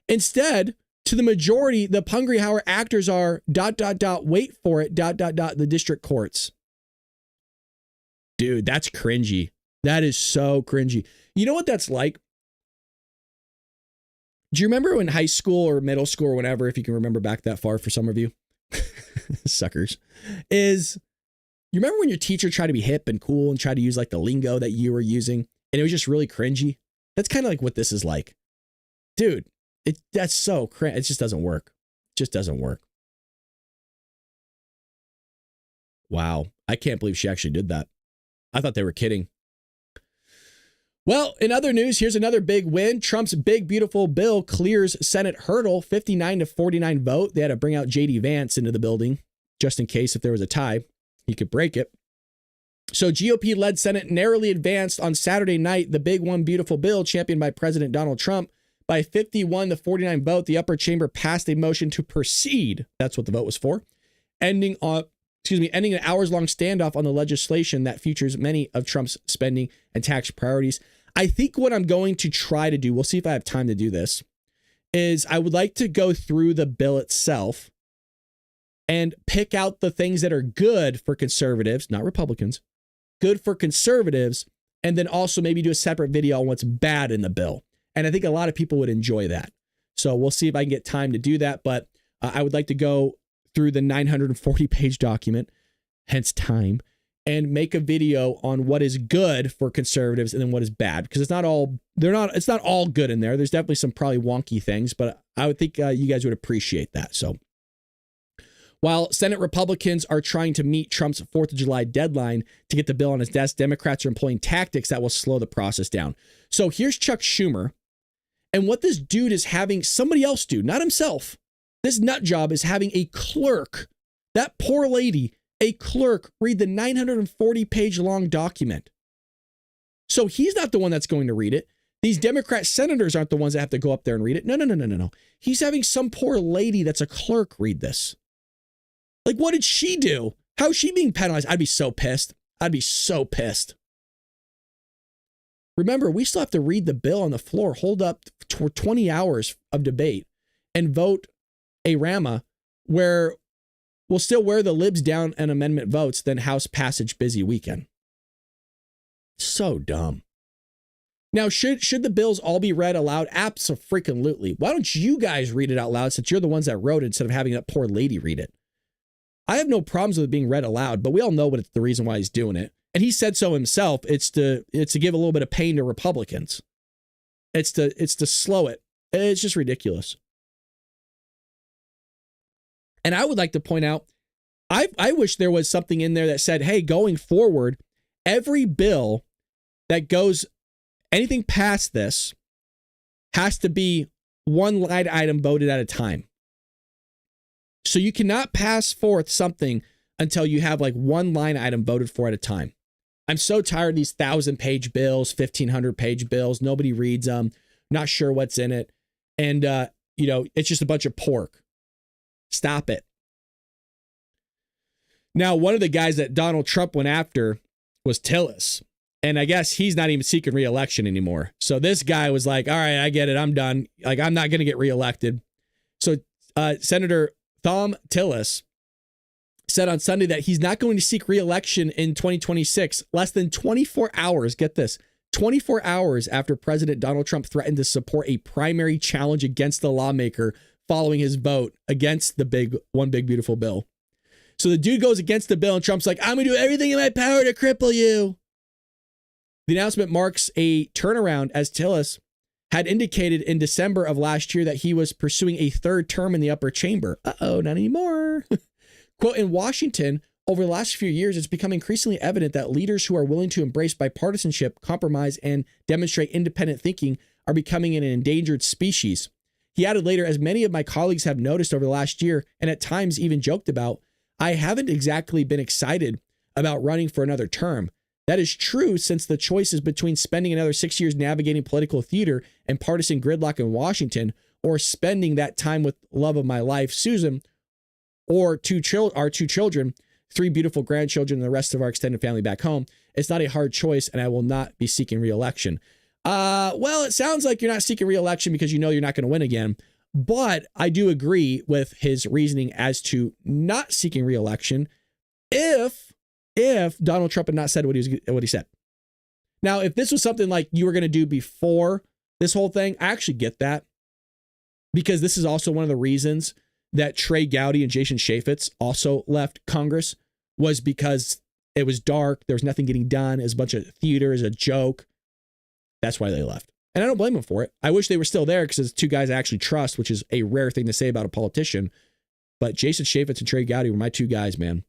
Instead, to the majority, the Hungry Howard actors are ... wait for it ... the district courts. Dude, that's cringy. That is so cringy. You know what that's like? Do you remember in high school or middle school or whatever, if you can remember back that far for some of you, suckers, you remember when your teacher tried to be hip and cool and tried to use like the lingo that you were using and it was just really cringy? That's kind of like what this is like. Dude, that's so cringe. It just doesn't work. It just doesn't work. Wow. I can't believe she actually did that. I thought they were kidding. Well, in other news, here's another big win. Trump's big, beautiful bill clears Senate hurdle, 59-49 vote. They had to bring out J.D. Vance into the building just in case if there was a tie, he could break it. So GOP-led Senate narrowly advanced on Saturday night the big one, beautiful bill championed by President Donald Trump. By 51-49 vote, the upper chamber passed a motion to proceed. That's what the vote was for. Ending an hours-long standoff on the legislation that features many of Trump's spending and tax priorities. I think what I'm going to try to do, we'll see if I have time to do this, is I would like to go through the bill itself and pick out the things that are good for conservatives, not Republicans, good for conservatives, and then also maybe do a separate video on what's bad in the bill. And I think a lot of people would enjoy that. So we'll see if I can get time to do that. But I would like to go through the 940-page document, hence time, and make a video on what is good for conservatives and then what is bad, because it's not all good in there. There's definitely some probably wonky things, but I would think you guys would appreciate that. So while Senate Republicans are trying to meet Trump's 4th of July deadline to get the bill on his desk, Democrats are employing tactics that will slow the process down. So here's Chuck Schumer, and what this dude is having somebody else do, not himself. This nut job is having a clerk, that poor lady, a clerk, read the 940-page long document. So he's not the one that's going to read it. These Democrat senators aren't the ones that have to go up there and read it. No. He's having some poor lady that's a clerk read this. Like, what did she do? How is she being penalized? I'd be so pissed. Remember, we still have to read the bill on the floor, hold up for 20 hours of debate, and vote a RAMA where we'll still wear the libs down and amendment votes, then House passage busy weekend. So dumb. Now, should the bills all be read aloud? Abso-freaking-lutely. Why don't you guys read it out loud since you're the ones that wrote it instead of having that poor lady read it? I have no problems with it being read aloud, but we all know what it's the reason why he's doing it. And he said so himself. It's to give a little bit of pain to Republicans. It's to slow it. It's just ridiculous. And I would like to point out, I wish there was something in there that said, hey, going forward, every bill that goes anything past this has to be one line item voted at a time. So you cannot pass forth something until you have like one line item voted for at a time. I'm so tired of these 1,000-page bills, 1,500-page bills. Nobody reads them. Not sure what's in it. And, it's just a bunch of pork. Stop it. Now, one of the guys that Donald Trump went after was Tillis. And I guess he's not even seeking re-election anymore. So this guy was like, all right, I get it. I'm done. Like, I'm not going to get reelected. So Senator Thom Tillis said on Sunday that he's not going to seek re-election in 2026, less than 24 hours. Get this. 24 hours after President Donald Trump threatened to support a primary challenge against the lawmaker following his vote against the One Big Beautiful Bill. So the dude goes against the bill and Trump's like, I'm going to do everything in my power to cripple you. The announcement marks a turnaround as Tillis had indicated in December of last year that he was pursuing a third term in the upper chamber. Uh-oh, not anymore. Quote, in Washington, over the last few years, it's become increasingly evident that leaders who are willing to embrace bipartisanship, compromise, and demonstrate independent thinking are becoming an endangered species. He added later, as many of my colleagues have noticed over the last year, and at times even joked about, I haven't exactly been excited about running for another term. That is true since the choice is between spending another 6 years navigating political theater and partisan gridlock in Washington, or spending that time with love of my life, Susan, or our two children, 3 beautiful grandchildren, and the rest of our extended family back home. It's not a hard choice, and I will not be seeking re-election. Well, it sounds like you're not seeking re-election because you know you're not going to win again. But I do agree with his reasoning as to not seeking re-election if Donald Trump had not said what he said. Now, if this was something like you were going to do before this whole thing, I actually get that, because this is also one of the reasons that Trey Gowdy and Jason Chaffetz also left Congress, was because it was dark. There was nothing getting done. It was a bunch of theater, as a joke. That's why they left. And I don't blame them for it. I wish they were still there because it's 2 guys I actually trust, which is a rare thing to say about a politician. But Jason Chaffetz and Trey Gowdy were my 2 guys, man.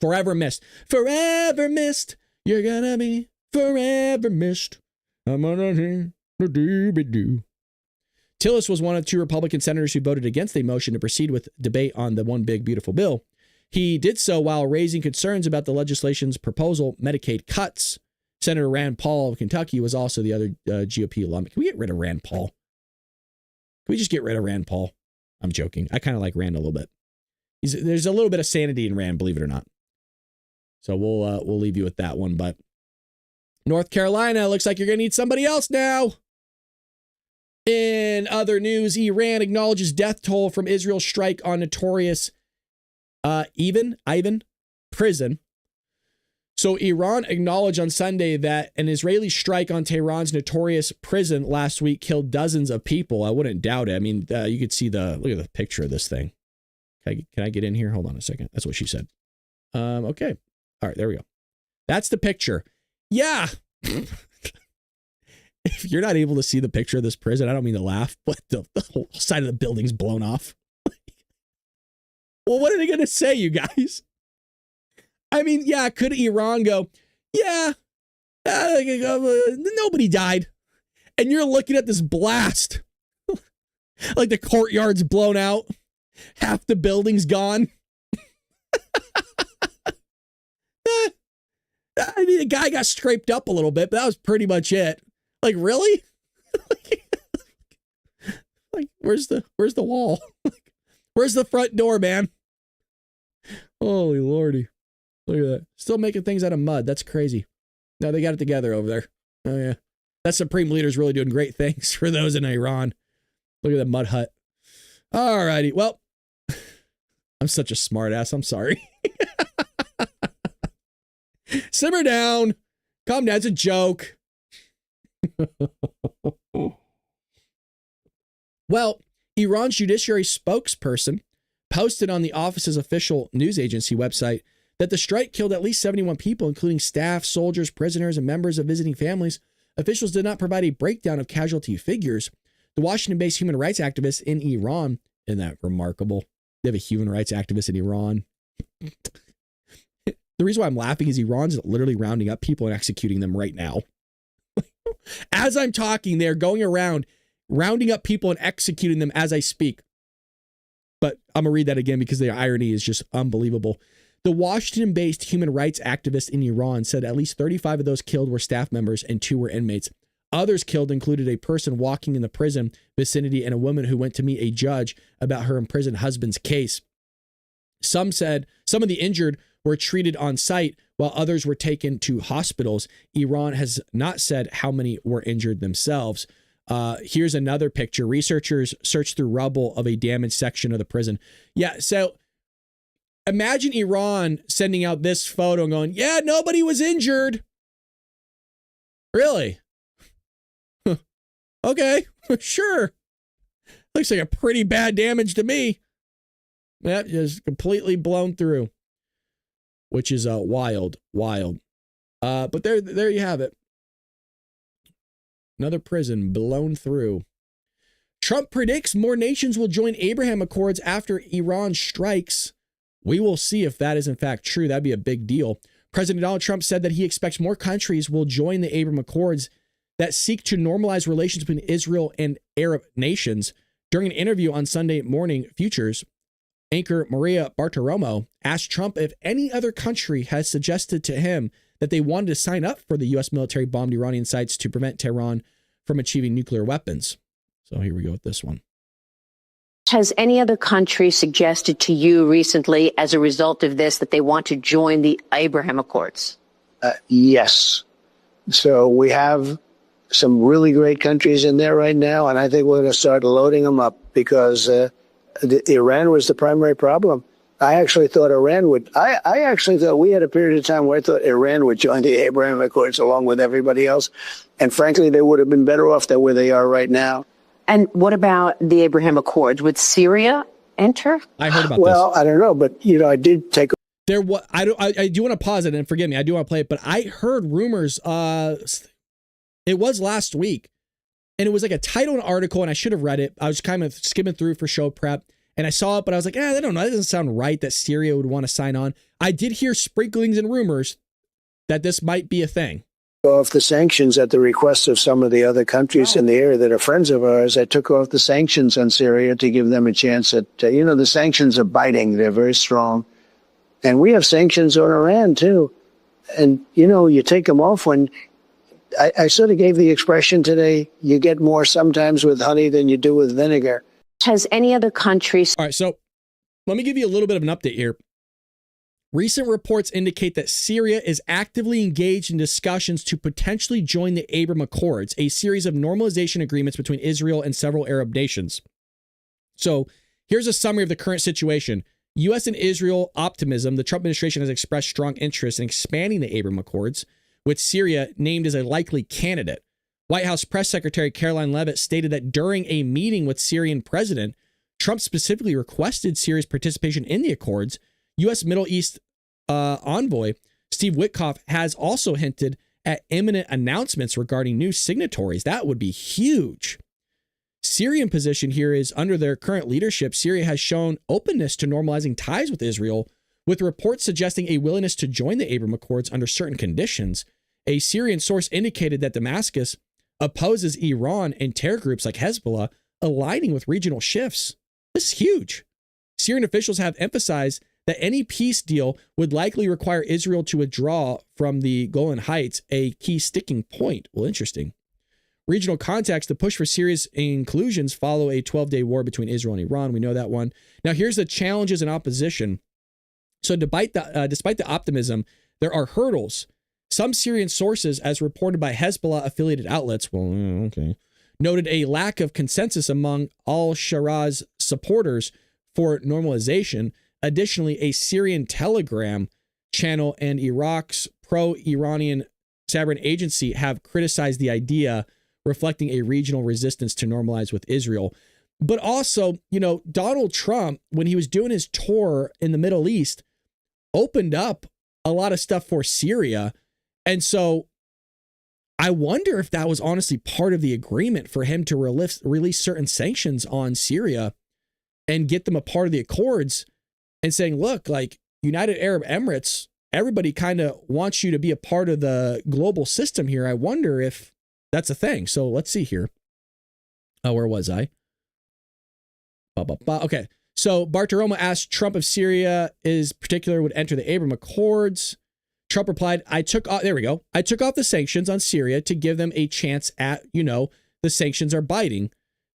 Forever missed. Forever missed. You're gonna be forever missed. I'm gonna do. Tillis was one of 2 Republican senators who voted against a motion to proceed with debate on the One Big Beautiful Bill. He did so while raising concerns about the legislation's proposal Medicaid cuts. Senator Rand Paul of Kentucky was also the other GOP alum. Can we get rid of Rand Paul? Can we just get rid of Rand Paul? I'm joking. I kind of like Rand a little bit. There's a little bit of sanity in Rand, believe it or not. So we'll leave you with that one. But North Carolina, looks like you're going to need somebody else now. In other news, Iran acknowledges death toll from Israel's strike on notorious Ivan prison. So Iran acknowledged on Sunday that an Israeli strike on Tehran's notorious prison last week killed dozens of people. I wouldn't doubt it. I mean, you could see look at the picture of this thing. Can I get in here? Hold on a second. That's what she said. Okay. All right, there we go. That's the picture. Yeah. If you're not able to see the picture of this prison, I don't mean to laugh, but the whole side of the building's blown off. Well, what are they going to say, you guys? I mean, yeah, could Iran go, yeah, nobody died. And you're looking at this blast. Like the courtyard's blown out. Half the building's gone. I mean, the guy got scraped up a little bit, but that was pretty much it. Like, really? Like, where's the wall? Where's the front door, man? Holy lordy. Look at that. Still making things out of mud. That's crazy. No, they got it together over there. Oh, yeah. That Supreme Leader's really doing great things for those in Iran. Look at that mud hut. All righty. Well, I'm such a smart ass. I'm sorry. Simmer down. Calm down. It's a joke. Well, Iran's judiciary spokesperson posted on the office's official news agency website that the strike killed at least 71 people, including staff, soldiers, prisoners, and members of visiting families. Officials did not provide a breakdown of casualty figures. The Washington-based human rights activists in Iran, isn't that remarkable? They have a human rights activist in Iran. The reason why I'm laughing is Iran's literally rounding up people and executing them right now. As I'm talking, they're going around rounding up people and executing them as I speak. But I'm going to read that again because the irony is just unbelievable. The Washington-based human rights activist in Iran said at least 35 of those killed were staff members and 2 were inmates. Others killed included a person walking in the prison vicinity and a woman who went to meet a judge about her imprisoned husband's case. Some Some of the injured were treated on site while others were taken to hospitals. Iran has not said how many were injured themselves. Here's another picture. Researchers searched through rubble of a damaged section of the prison. Yeah, so imagine Iran sending out this photo and going, yeah, nobody was injured. Really? Okay, sure. Looks like a pretty bad damage to me. That just completely blown through, which is wild. But there you have it. Another prison blown through. Trump predicts more nations will join Abraham Accords after Iran strikes. We will see if that is in fact true. That'd be a big deal. President Donald Trump said that he expects more countries will join the Abraham Accords that seek to normalize relations between Israel and Arab nations. During an interview on Sunday Morning Futures, anchor Maria Bartiromo asked Trump if any other country has suggested to him that they wanted to sign up for the U.S. military bombed Iranian sites to prevent Tehran from achieving nuclear weapons. So here we go with this one. Has any other country suggested to you recently, as a result of this, that they want to join the Abraham Accords? Yes. So we have some really great countries in there right now, and I think we're going to start loading them up because Iran was the primary problem. I actually thought Iran would. I actually thought we had a period of time where I thought Iran would join the Abraham Accords along with everybody else. And frankly, they would have been better off than where they are right now. And what about the Abraham Accords? Would Syria enter? I heard about this. Well, I don't know, but I did take. There, what I do want to pause it and forgive me. I do want to play it, but I heard rumors. It was last week, and it was like a title and article, and I should have read it. I was kind of skimming through for show prep. And I saw it, but I was like, I don't know. That doesn't sound right that Syria would want to sign on. I did hear sprinklings and rumors that this might be a thing. Off the sanctions at the request of some of the other countries in the area that are friends of ours. I took off the sanctions on Syria to give them a chance at, the sanctions are biting. They're very strong. And we have sanctions on Iran, too. And, you take them off when I sort of gave the expression today, you get more sometimes with honey than you do with vinegar. Has any other country... All right, so let me give you a little bit of an update here. Recent reports indicate that Syria is actively engaged in discussions to potentially join the Abraham Accords, a series of normalization agreements between Israel and several Arab nations. So here's a summary of the current situation. U.S. and Israel optimism. The Trump administration has expressed strong interest in expanding the Abraham Accords, with Syria named as a likely candidate. White House Press Secretary Caroline Leavitt stated that during a meeting with Syrian President, Trump specifically requested Syria's participation in the accords. U.S. Middle East envoy Steve Witkoff has also hinted at imminent announcements regarding new signatories. That would be huge. Syrian position here is under their current leadership, Syria has shown openness to normalizing ties with Israel, with reports suggesting a willingness to join the Abraham Accords under certain conditions. A Syrian source indicated that Damascus opposes Iran and terror groups like Hezbollah, aligning with regional shifts. This is huge. Syrian officials have emphasized that any peace deal would likely require Israel to withdraw from the Golan Heights, a key sticking point. Well, interesting. Regional context, the push for Syria's inclusions follow a 12-day war between Israel and Iran. We know that one. Now, here's the challenges and opposition. So despite the optimism, there are hurdles. Some Syrian sources, as reported by Hezbollah-affiliated outlets, noted a lack of consensus among al-Shara's supporters for normalization. Additionally, a Syrian Telegram channel and Iraq's pro-Iranian Sabrin agency have criticized the idea, reflecting a regional resistance to normalize with Israel. But also, Donald Trump, when he was doing his tour in the Middle East, opened up a lot of stuff for Syria. And so I wonder if that was honestly part of the agreement for him to release certain sanctions on Syria and get them a part of the accords and saying, look, like United Arab Emirates, everybody kind of wants you to be a part of the global system here. I wonder if that's a thing. So let's see here. Oh, where was I? Okay. So Bartiromo asked Trump if Syria is particular would enter the Abraham Accords. Trump replied, I took off the sanctions on Syria to give them a chance at, the sanctions are biting.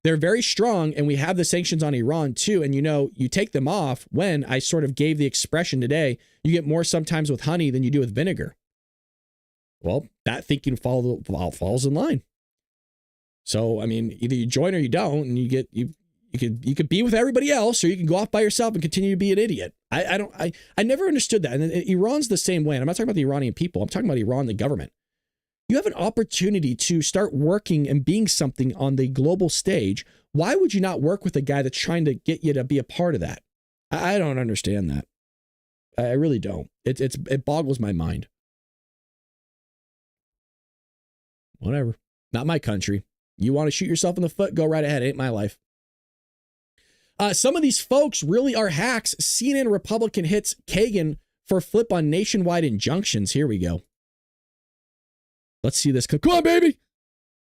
they're very strong, and we have the sanctions on Iran too. And you take them off when I sort of gave the expression today, you get more sometimes with honey than you do with vinegar. Well, that thinking falls in line. So, I mean, either you join or you don't, and you could be with everybody else, or you can go off by yourself and continue to be an idiot. I never understood that. And Iran's the same way. And I'm not talking about the Iranian people. I'm talking about Iran, the government. You have an opportunity to start working and being something on the global stage. Why would you not work with a guy that's trying to get you to be a part of that? I don't understand that. I really don't. It boggles my mind. Whatever. Not my country. You want to shoot yourself in the foot? Go right ahead. It ain't my life. Some of these folks really are hacks. CNN Republican hits Kagan for flip on nationwide injunctions. Here we go. Let's see this. Come on, baby.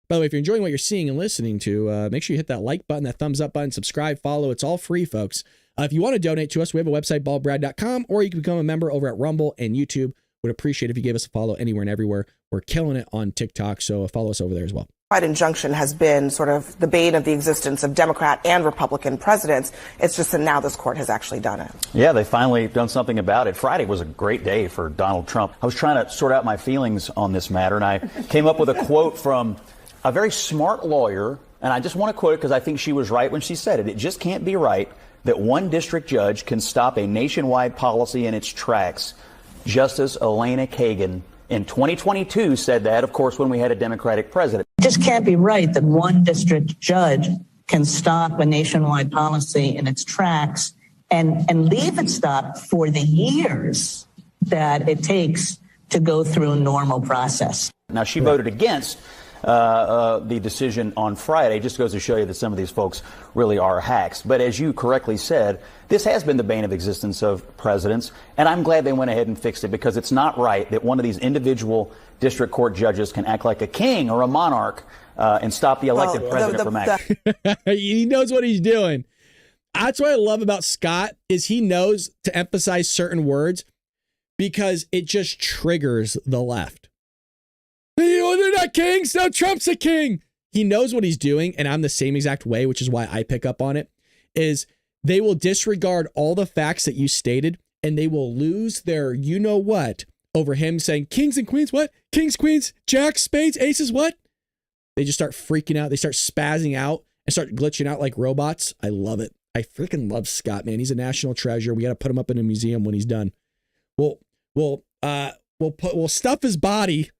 By the way, if you're enjoying what you're seeing and listening to, make sure you hit that like button, that thumbs up button, subscribe, follow. It's all free, folks. If you want to donate to us, we have a website, baldbrad.com, or you can become a member over at Rumble and YouTube. Would appreciate if you gave us a follow anywhere and everywhere. We're killing it on TikTok, so follow us over there as well. Injunction has been sort of the bane of the existence of Democrat and Republican presidents. It's just that now this court has actually done it. Yeah, they finally done something about it. Friday was a great day for Donald Trump. I was trying to sort out my feelings on this matter, and I came up with a quote from a very smart lawyer, and I just want to quote it because I think she was right when she said it. It just can't be right that one district judge can stop a nationwide policy in its tracks. Justice Elena Kagan in 2022 said that, of course, when we had a Democratic president. It just can't be right that one district judge can stop a nationwide policy in its tracks and leave it stopped for the years that it takes to go through a normal process. Now, she voted against the decision on Friday. Just goes to show you that some of these folks really are hacks. But as you correctly said, this has been the bane of existence of presidents, and I'm glad they went ahead and fixed it, because it's not right that one of these individual district court judges can act like a king or a monarch and stop the elected president from acting. He knows what he's doing. That's what I love about Scott, is he knows to emphasize certain words because it just triggers the left. They're not kings. No, Trump's a king. He knows what he's doing, and I'm the same exact way, which is why I pick up on it, is they will disregard all the facts that you stated, and they will lose their you-know-what over him saying, kings and queens, what? Kings, queens, jacks, spades, aces, what? They just start freaking out. They start spazzing out and start glitching out like robots. I love it. I freaking love Scott, man. He's a national treasure. We got to put him up in a museum when he's done. We'll stuff his body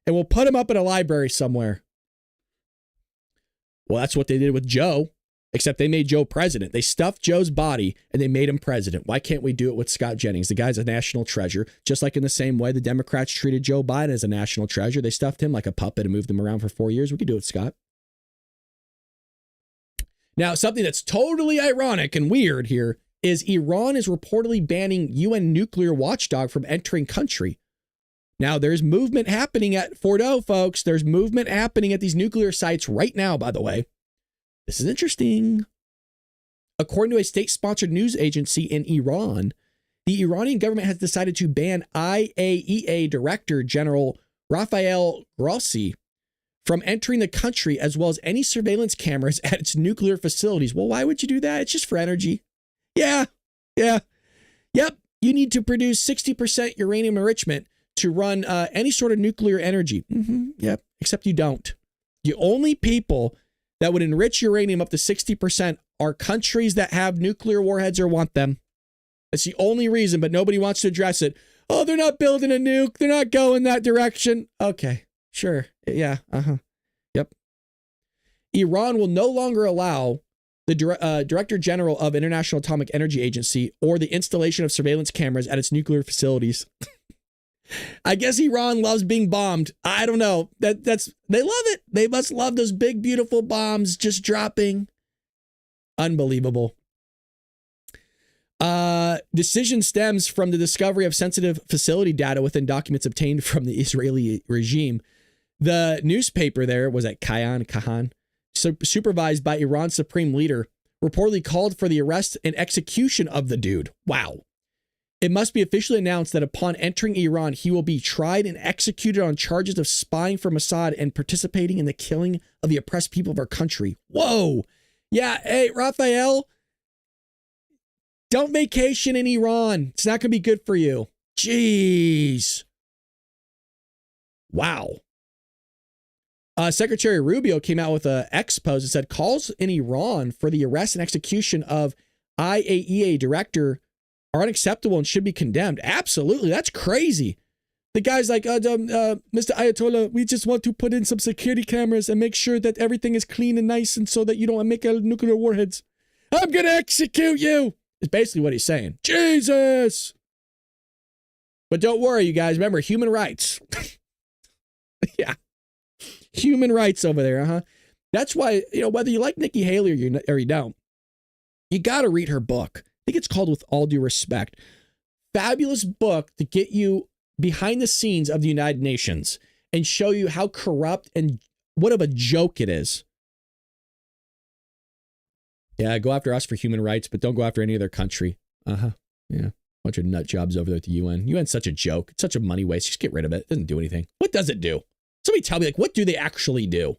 and we'll put him up in a library somewhere. Well, that's what they did with Joe, except they made Joe president. They stuffed Joe's body and they made him president. Why can't we do it with Scott Jennings? The guy's a national treasure, just like in the same way the Democrats treated Joe Biden as a national treasure. They stuffed him like a puppet and moved him around for 4 years. We could do it with Scott. Now, something that's totally ironic and weird here is Iran is reportedly banning UN nuclear watchdog from entering country. Now, there's movement happening at Fordo, folks. There's movement happening at these nuclear sites right now, by the way. This is interesting. According to a state-sponsored news agency in Iran, the Iranian government has decided to ban IAEA Director General Rafael Grossi from entering the country, as well as any surveillance cameras at its nuclear facilities. Well, why would you do that? It's just for energy. Yep. You need to produce 60% uranium enrichment to run any sort of nuclear energy. Yep. Except you don't. The only people that would enrich uranium up to 60% are countries that have nuclear warheads or want them. That's the only reason, but nobody wants to address it. Oh, they're not building a nuke. They're not going that direction. Okay, sure. Yeah. Yep. Iran will no longer allow the Director General of International Atomic Energy Agency or the installation of surveillance cameras at its nuclear facilities. I guess Iran loves being bombed. I don't know. They love it. They must love those big, beautiful bombs just dropping. Unbelievable. Decision stems from the discovery of sensitive facility data within documents obtained from the Israeli regime. The newspaper there was at Kahan, supervised by Iran's supreme leader, reportedly called for the arrest and execution of the dude. Wow. It must be officially announced that upon entering Iran, he will be tried and executed on charges of spying for Mossad and participating in the killing of the oppressed people of our country. Whoa. Yeah, hey, Raphael, don't vacation in Iran. It's not going to be good for you. Jeez. Wow. Secretary Rubio came out with an X post that said calls in Iran for the arrest and execution of IAEA director are unacceptable and should be condemned. Absolutely. That's crazy. The guy's like, Mr. Ayatollah, we just want to put in some security cameras and make sure that everything is clean and nice and so that you don't make nuclear warheads. I'm going to execute you. Is basically what he's saying. Jesus. But don't worry, you guys. Remember, human rights. Yeah. Human rights over there, huh? That's why, whether you like Nikki Haley or you don't, you got to read her book. I think it's called With All Due Respect. Fabulous book to get you behind the scenes of the United Nations and show you how corrupt and what of a joke it is. Yeah, go after us for human rights, but don't go after any other country. Yeah. Bunch of nut jobs over there at the UN. UN's such a joke. It's such a money waste. Just get rid of it. It doesn't do anything. What does it do? Somebody tell me, what do they actually do?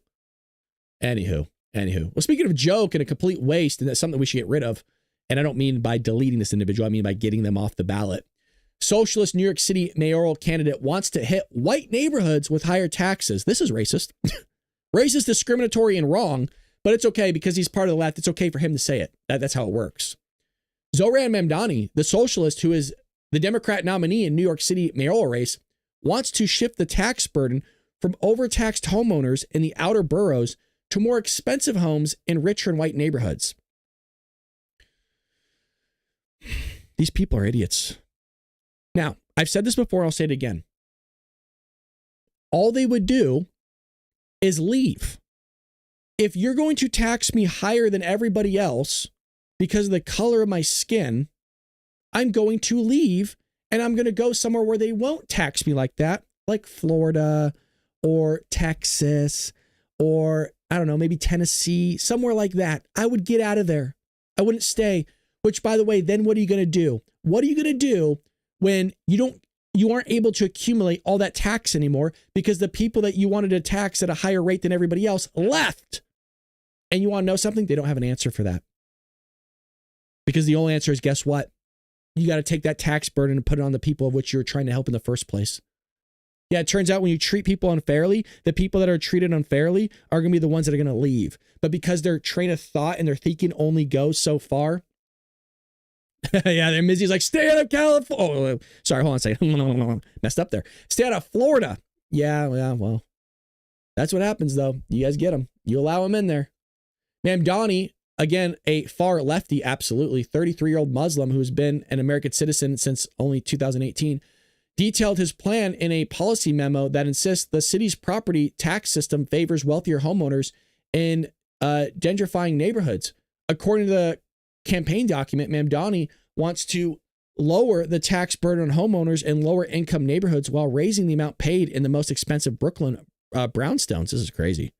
Anywho. Well, speaking of joke and a complete waste, and that's something we should get rid of, and I don't mean by deleting this individual, I mean by getting them off the ballot. Socialist New York City mayoral candidate wants to hit white neighborhoods with higher taxes. This is racist. Racist, discriminatory, and wrong, but it's okay because he's part of the left. It's okay for him to say it. That's how it works. Zohran Mamdani, the socialist who is the Democrat nominee in New York City mayoral race, wants to shift the tax burden from overtaxed homeowners in the outer boroughs to more expensive homes in richer and white neighborhoods. These people are idiots. Now, I've said this before, I'll say it again. All they would do is leave. If you're going to tax me higher than everybody else because of the color of my skin, I'm going to leave and I'm going to go somewhere where they won't tax me like that, like Florida or Texas or, I don't know, maybe Tennessee, somewhere like that. I would get out of there. I wouldn't stay. Which, by the way, then what are you going to do? What are you going to do when you aren't able to accumulate all that tax anymore because the people that you wanted to tax at a higher rate than everybody else left? And you want to know something? They don't have an answer for that. Because the only answer is, guess what? You got to take that tax burden and put it on the people of which you're trying to help in the first place. Yeah, it turns out when you treat people unfairly, the people that are treated unfairly are going to be the ones that are going to leave. But because their train of thought and their thinking only goes so far. Yeah, they're Mizzy's like, stay out of California. Oh, sorry, hold on a second. Messed up there. Stay out of Florida. Yeah, well, that's what happens, though. You guys get them. You allow them in there. Mamdani, again, a far lefty, absolutely, 33-year-old Muslim who's been an American citizen since only 2018, detailed his plan in a policy memo that insists the city's property tax system favors wealthier homeowners in gentrifying neighborhoods. According to the campaign document, Mamdani wants to lower the tax burden on homeowners in lower income neighborhoods while raising the amount paid in the most expensive Brooklyn brownstones. This is crazy.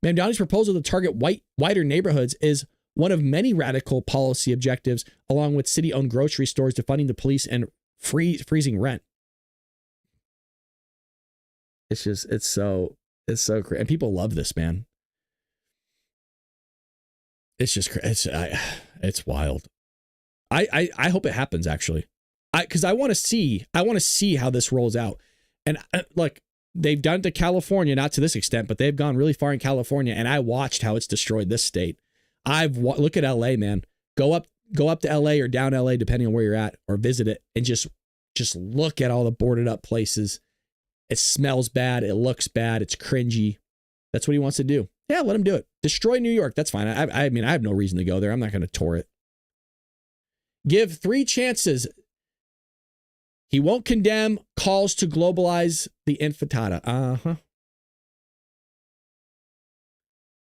Mamdani's proposal to target whiter neighborhoods is one of many radical policy objectives, along with city-owned grocery stores, defunding the police, and freezing rent. It's so crazy. And people love this, man. It's just it's wild. I hope it happens, actually. Because I want to see how this rolls out. And look, they've done it to California, not to this extent, but they've gone really far in California, and I watched how it's destroyed this state. Look at LA, man. Go up to LA or down LA, depending on where you're at, or visit it, and just look at all the boarded up places. It smells bad. It looks bad. It's cringy. That's what he wants to do. Yeah, let him do it. Destroy New York. That's fine. I mean, I have no reason to go there. I'm not going to tour it. Give 3 chances. He won't condemn calls to globalize the intifada.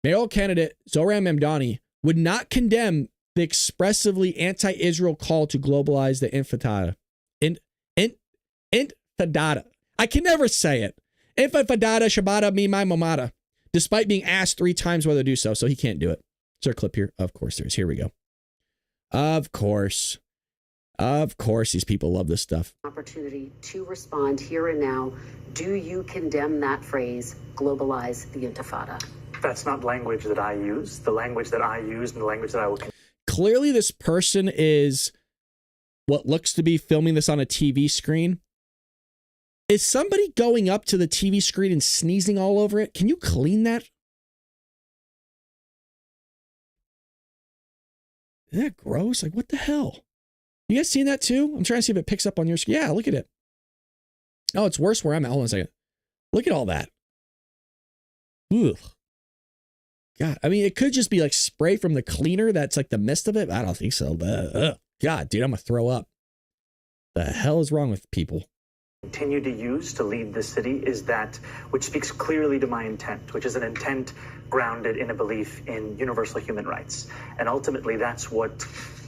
Mayoral candidate Zohran Mamdani would not condemn the expressively anti-Israel call to globalize the intifada. Infidada. I can never say it. Infidada shabada mi my mamada. Despite being asked 3 times whether to do so he can't do it. Is there a clip here? Of course there is. Here we go. Of course, these people love this stuff. Opportunity to respond here and now. Do you condemn that phrase, globalize the intifada? That's not language that I use. The language that I use and the language that I will. Clearly, this person is what looks to be filming this on a TV screen. Is somebody going up to the TV screen and sneezing all over it? Can you clean that? Isn't that gross? Like, what the hell? You guys seen that too? I'm trying to see if it picks up on your screen. Yeah, look at it. Oh, it's worse where I'm at. Hold on a second. Look at all that. Ugh. God, I mean, it could just be like spray from the cleaner. That's like the mist of it. I don't think so. But God, dude, I'm going to throw up. The hell is wrong with people? Continue to use to lead the city is that which speaks clearly to my intent, which is an intent grounded in a belief in universal human rights. And ultimately, that's what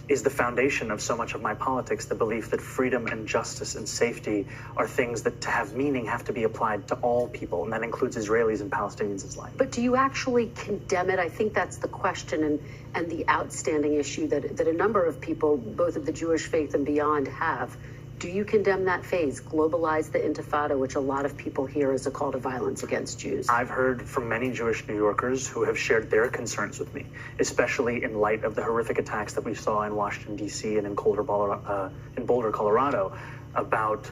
is the foundation of so much of my politics, the belief that freedom and justice and safety are things that to have meaning have to be applied to all people, and that includes Israelis and Palestinians alike. But do you actually condemn it? I think that's the question and the outstanding issue that a number of people, both of the Jewish faith and beyond, have. Do you condemn that phase, globalize the intifada, which a lot of people hear as a call to violence against Jews? I've heard from many Jewish New Yorkers who have shared their concerns with me, especially in light of the horrific attacks that we saw in Washington, D.C. and in Boulder, Colorado, about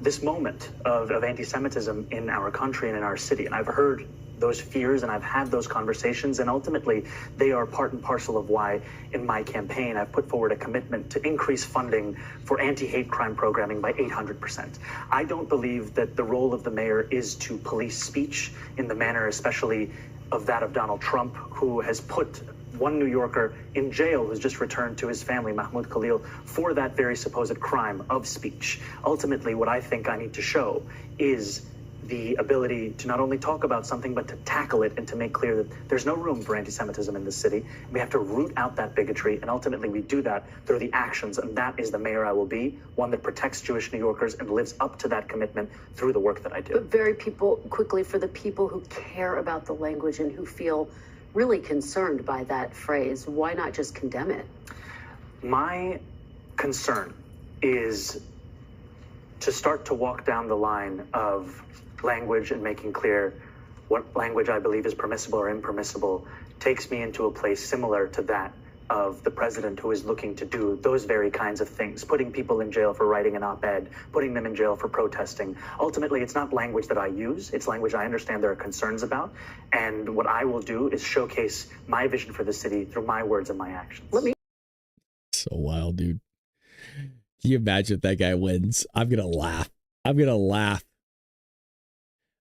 this moment of anti-Semitism in our country and in our city. And I've heard those fears and I've had those conversations, and ultimately they are part and parcel of why in my campaign I've put forward a commitment to increase funding for anti-hate crime programming by 800%. I don't believe that the role of the mayor is to police speech in the manner especially of that of Donald Trump, who has put one New Yorker in jail who's just returned to his family, Mahmoud Khalil, for that very supposed crime of speech. Ultimately, what I think I need to show is the ability to not only talk about something, but to tackle it and to make clear that there's no room for anti-Semitism in this city. We have to root out that bigotry, and ultimately we do that through the actions, and that is the mayor I will be, one that protects Jewish New Yorkers and lives up to that commitment through the work that I do. But quickly, for the people who care about the language and who feel really concerned by that phrase, why not just condemn it? My concern is to start to walk down the line of language and making clear what language I believe is permissible or impermissible takes me into a place similar to that of the president who is looking to do those very kinds of things, putting people in jail for writing an op-ed, putting them in jail for protesting. Ultimately, it's not language that I use. It's language I understand there are concerns about. And what I will do is showcase my vision for the city through my words and my actions. So wild, dude. Can you imagine if that guy wins? I'm going to laugh. I'm going to laugh.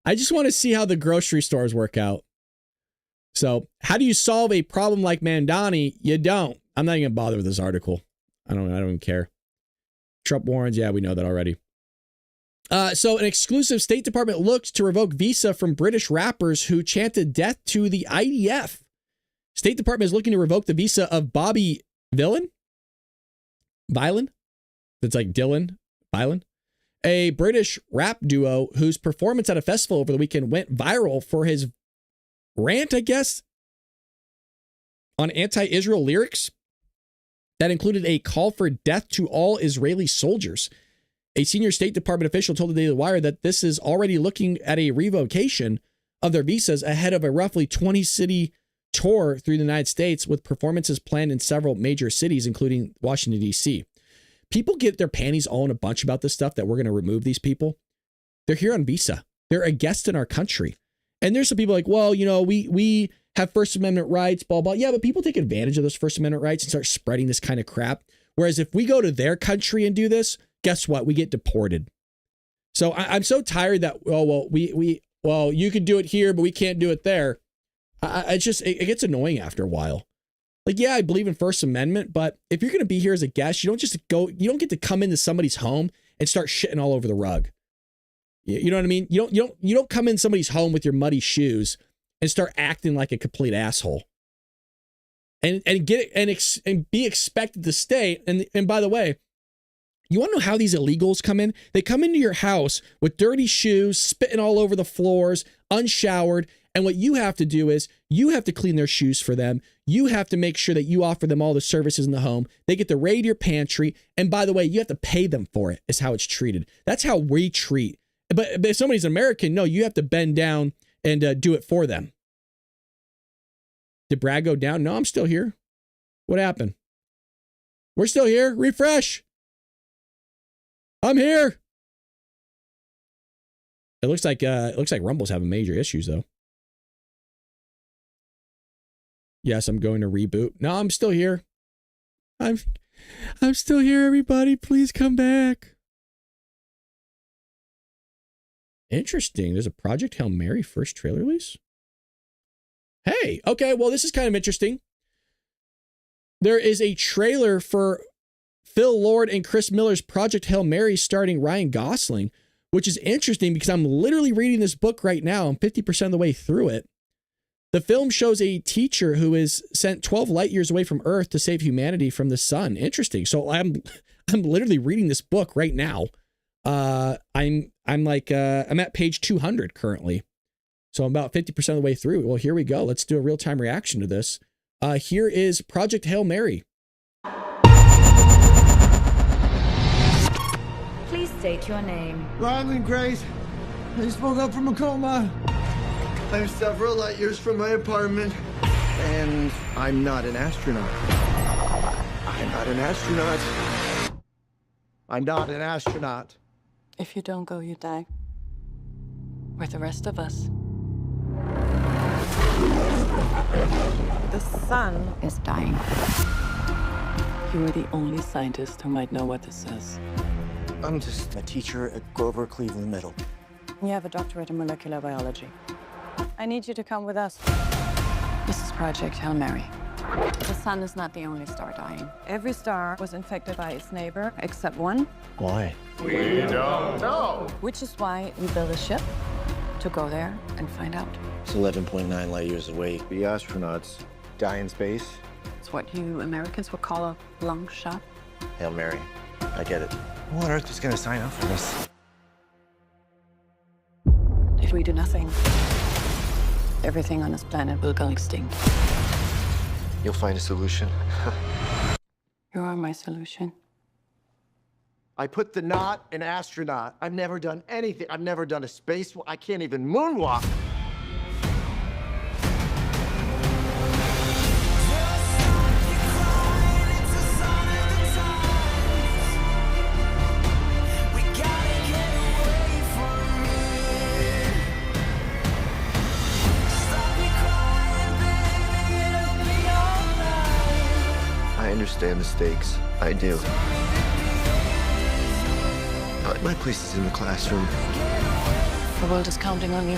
I just want to see how the grocery stores work out. So how do you solve a problem like Mandani? You don't. I'm not even going to bother with this article. I don't even care. Trump warns. Yeah, we know that already. So an exclusive State Department looks to revoke visa from British rappers who chanted death to the IDF. State Department is looking to revoke the visa of Bobby Villain? That's like Dylan Violin. A British rap duo whose performance at a festival over the weekend went viral for his rant, I guess, on anti-Israel lyrics that included a call for death to all Israeli soldiers. A senior State Department official told the Daily Wire that this is already looking at a revocation of their visas ahead of a roughly 20-city tour through the United States, with performances planned in several major cities, including Washington, D.C. People get their panties all in a bunch about this stuff, that we're going to remove these people. They're here on visa. They're a guest in our country. And there's some people like, well, you know, we have First Amendment rights, blah, blah. Yeah, but people take advantage of those First Amendment rights and start spreading this kind of crap. Whereas if we go to their country and do this, guess what? We get deported. So I'm so tired that, well, you could do it here, but we can't do it there. It gets annoying after a while. Like, yeah, I believe in First Amendment, but if you're going to be here as a guest, you don't get to come into somebody's home and start shitting all over the rug. You know what I mean? You don't come in somebody's home with your muddy shoes and start acting like a complete asshole. And be expected to stay. And by the way, you want to know how these illegals come in? They come into your house with dirty shoes, spitting all over the floors, unshowered. And what you have to do is you have to clean their shoes for them. You have to make sure that you offer them all the services in the home. They get to raid your pantry. And by the way, you have to pay them for it, is how it's treated. That's how we treat. But if somebody's American, no, you have to bend down and do it for them. Did Brad go down? No, I'm still here. What happened? We're still here. Refresh. I'm here. It looks like Rumble's having major issues though. Yes, I'm going to reboot. No, I'm still here. I'm still here, everybody. Please come back. Interesting. There's a Project Hail Mary first trailer release. Hey, okay, well, this is kind of interesting. There is a trailer for Phil Lord and Chris Miller's Project Hail Mary starring Ryan Gosling, which is interesting because I'm literally reading this book right now. I'm 50% of the way through it. The film shows a teacher who is sent 12 light years away from Earth to save humanity from the sun. Interesting. So I'm literally reading this book right now. I'm at page 200 currently. So I'm about 50% of the way through. Well, here we go. Let's do a real-time reaction to this. Here is Project Hail Mary. Please state your name. Ryland Grace. I just woke up from a coma. I'm several light years from my apartment. And I'm not an astronaut. I'm not an astronaut. I'm not an astronaut. If you don't go, you die. With the rest of us. The sun is dying. You are the only scientist who might know what this says. I'm just a teacher at Grover Cleveland Middle. You have a doctorate in molecular biology. I need you to come with us. This is Project Hail Mary. The sun is not the only star dying. Every star was infected by its neighbor, except one. Why? We don't know. Which is why we built a ship to go there and find out. It's 11.9 light years away. The astronauts die in space. It's what you Americans would call a long shot. Hail Mary. I get it. Who on earth is going to sign up for this? If we do nothing, everything on this planet will go extinct. You'll find a solution. You are my solution. I put the not in astronaut. I've never done anything. I've never done a space. I can't even moonwalk. I understand the stakes. I do. But my place is in the classroom. The world is counting on you.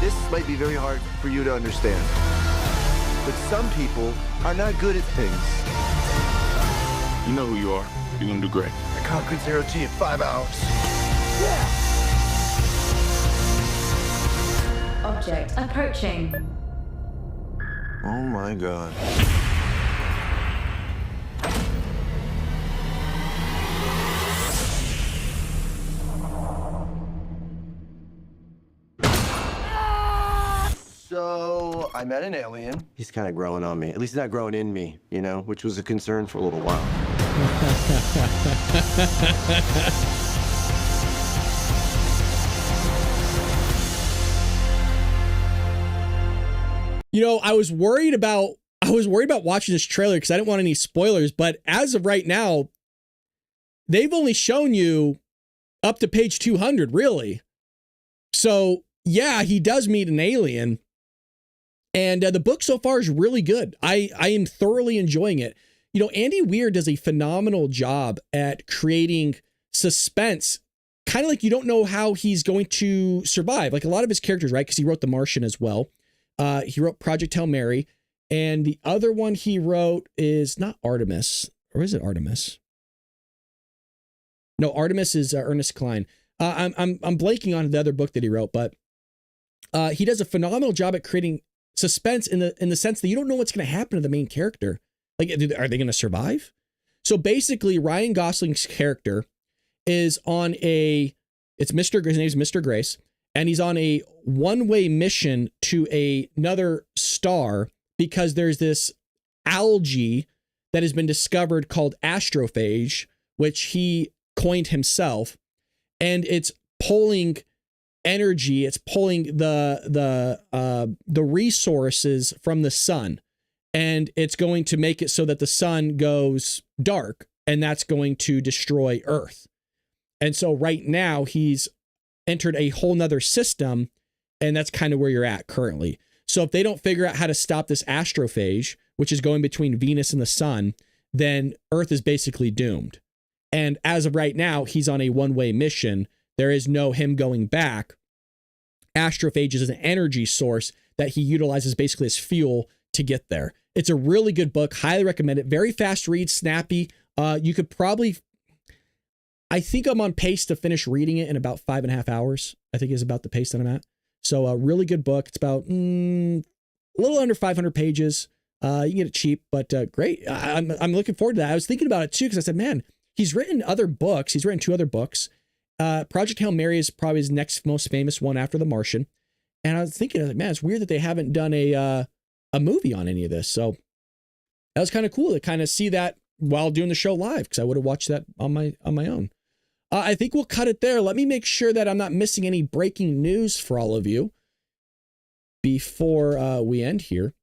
This might be very hard for you to understand. But some people are not good at things. You know who you are. You're gonna do great. I conquered Zero G in 5 hours. Object approaching. Oh my God. So I met an alien. He's kind of growing on me. At least he's not growing in me, you know, which was a concern for a little while. You know, I was worried about watching this trailer because I didn't want any spoilers, but as of right now, they've only shown you up to page 200, really. So, yeah, he does meet an alien. And the book so far is really good. I am thoroughly enjoying it. You know, Andy Weir does a phenomenal job at creating suspense, kind of like you don't know how he's going to survive. Like a lot of his characters, right? Because he wrote The Martian as well. He wrote Project Hail Mary. And the other one he wrote is not Artemis. Or is it Artemis? No, Artemis is Ernest Cline. I'm blanking on the other book that he wrote, but he does a phenomenal job at creating suspense in the sense that you don't know what's going to happen to the main character. Like, are they going to survive? So basically, Ryan Gosling's character is on his name's Mr. Grace, and he's on a one-way mission to another star because there's this algae that has been discovered called astrophage, which he coined himself, and it's pulling energy. It's pulling the resources from the sun, and it's going to make it so that the sun goes dark, and that's going to destroy Earth. And so right now he's entered a whole nother system, and that's kind of where you're at currently. So if they don't figure out how to stop this astrophage, which is going between Venus and the sun, then Earth is basically doomed. And as of right now, he's on a one-way mission. There is no him going back. Astrophage is an energy source that he utilizes basically as fuel to get there. It's a really good book. Highly recommend it. Very fast read, snappy. You could probably, I think I'm on pace to finish reading it in about 5.5 hours. I think is about the pace that I'm at. So a really good book. It's about a little under 500 pages. You can get it cheap, but great. I'm looking forward to that. I was thinking about it too, because I said, man, he's written other books. He's written 2 other books. Project Hail Mary is probably his next most famous one after The Martian. And I was thinking, man, it's weird that they haven't done a movie on any of this. So that was kind of cool to kind of see that while doing the show live, because I would have watched that on my own. I think we'll cut it there. Let me make sure that I'm not missing any breaking news for all of you before we end here.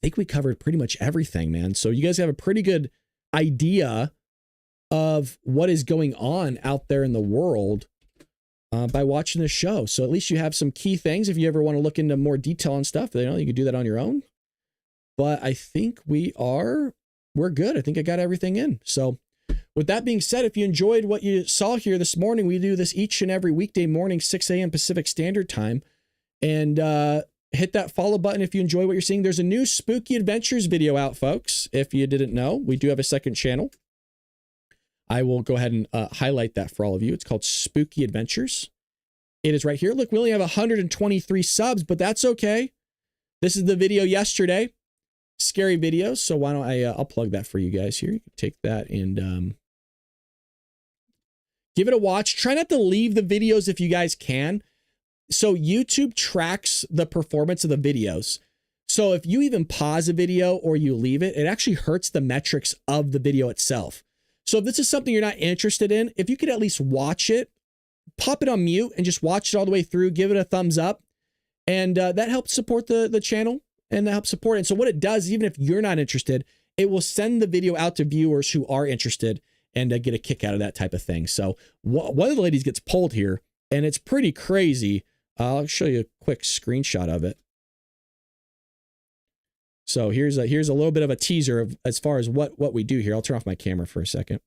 I think we covered pretty much everything, man. So you guys have a pretty good idea of what is going on out there in the world by watching this show. So at least you have some key things. If you ever want to look into more detail and stuff, you know, you can do that on your own. But I think we're good. I think I got everything in. So with that being said, if you enjoyed what you saw here this morning, we do this each and every weekday morning, 6 a.m. Pacific Standard Time. And hit that follow button if you enjoy what you're seeing. There's a new Spooky Adventures video out, folks. If you didn't know, we do have a second channel. I will go ahead and highlight that for all of you. It's called Spooky Adventures. It is right here. Look, we only have 123 subs, but that's okay. This is the video yesterday. Scary videos. So why don't I'll plug that for you guys here. You can take that and give it a watch. Try not to leave the videos if you guys can. So YouTube tracks the performance of the videos. So if you even pause a video or you leave it, it actually hurts the metrics of the video itself. So if this is something you're not interested in, if you could at least watch it, pop it on mute and just watch it all the way through, give it a thumbs up. And that helps support the channel and that helps support it. And so what it does, even if you're not interested, it will send the video out to viewers who are interested and get a kick out of that type of thing. So one of the ladies gets pulled here and it's pretty crazy. I'll show you a quick screenshot of it. So here's a little bit of a teaser of as far as what we do here. I'll turn off my camera for a second.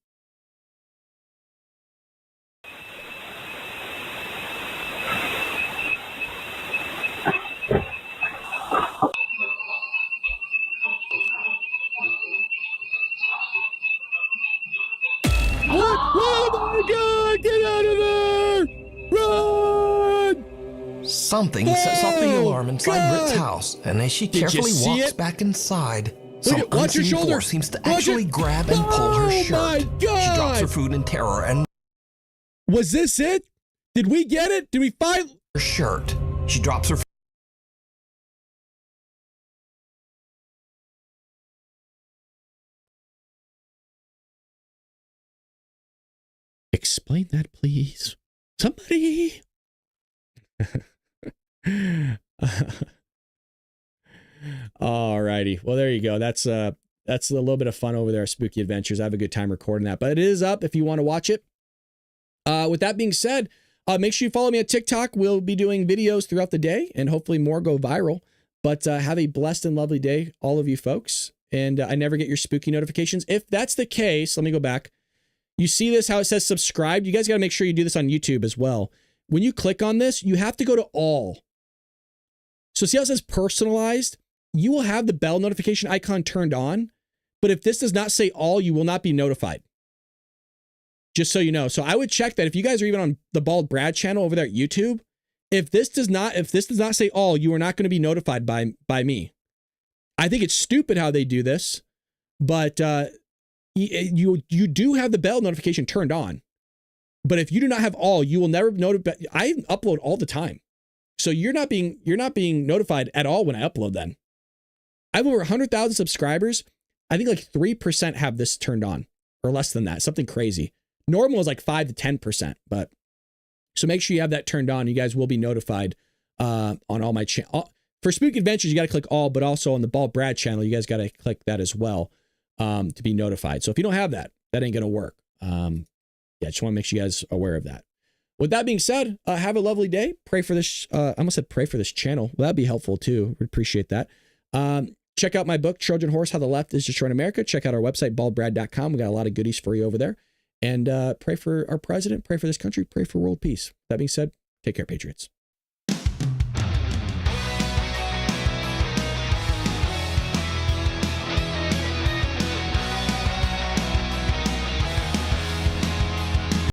What? Oh my God! Get out of there! Run! Something sets off the alarm inside Britt's house, and as she carefully walks back inside, some unseen force seems to actually grab and pull her shirt. She drops her food in terror and... Was this it? Did we get it? Did we find... her shirt. She drops her... Explain that, please. Somebody... All righty. Well, there you go. That's a little bit of fun over there at Spooky Adventures. I have a good time recording that, but it is up if you want to watch it. With that being said, make sure you follow me on TikTok. We'll be doing videos throughout the day and hopefully more go viral. But have a blessed and lovely day, all of you folks. And I never get your spooky notifications. If that's the case, let me go back. You see this, how it says subscribe? You guys got to make sure you do this on YouTube as well. When you click on this, you have to go to all. So see how it says personalized? You will have the bell notification icon turned on. But if this does not say all, you will not be notified. Just so you know. So I would check that if you guys are even on the Bald Brad channel over there at YouTube, if this does not say all, you are not going to be notified by me. I think it's stupid how they do this, but you do have the bell notification turned on. But if you do not have all, you will never notify. I upload all the time. So you're not being notified at all when I upload then. I have over 100,000 subscribers. I think like 3% have this turned on or less than that. Something crazy. Normal is like 5 to 10%, but So make sure you have that turned on. You guys will be notified on all my channel. For Spooky Adventures, you got to click all, but also on the Bald Brad channel, you guys got to click that as well to be notified. So if you don't have that, that ain't going to work. Yeah, just want to make sure you guys are aware of that. With that being said, have a lovely day. Pray for this. I almost said pray for this channel. Well, that'd be helpful too. We'd appreciate that. Check out my book, Trojan Horse, How the Left is Destroying America. Check out our website, baldbrad.com. We got a lot of goodies for you over there. And pray for our president, pray for this country, pray for world peace. That being said, take care, Patriots.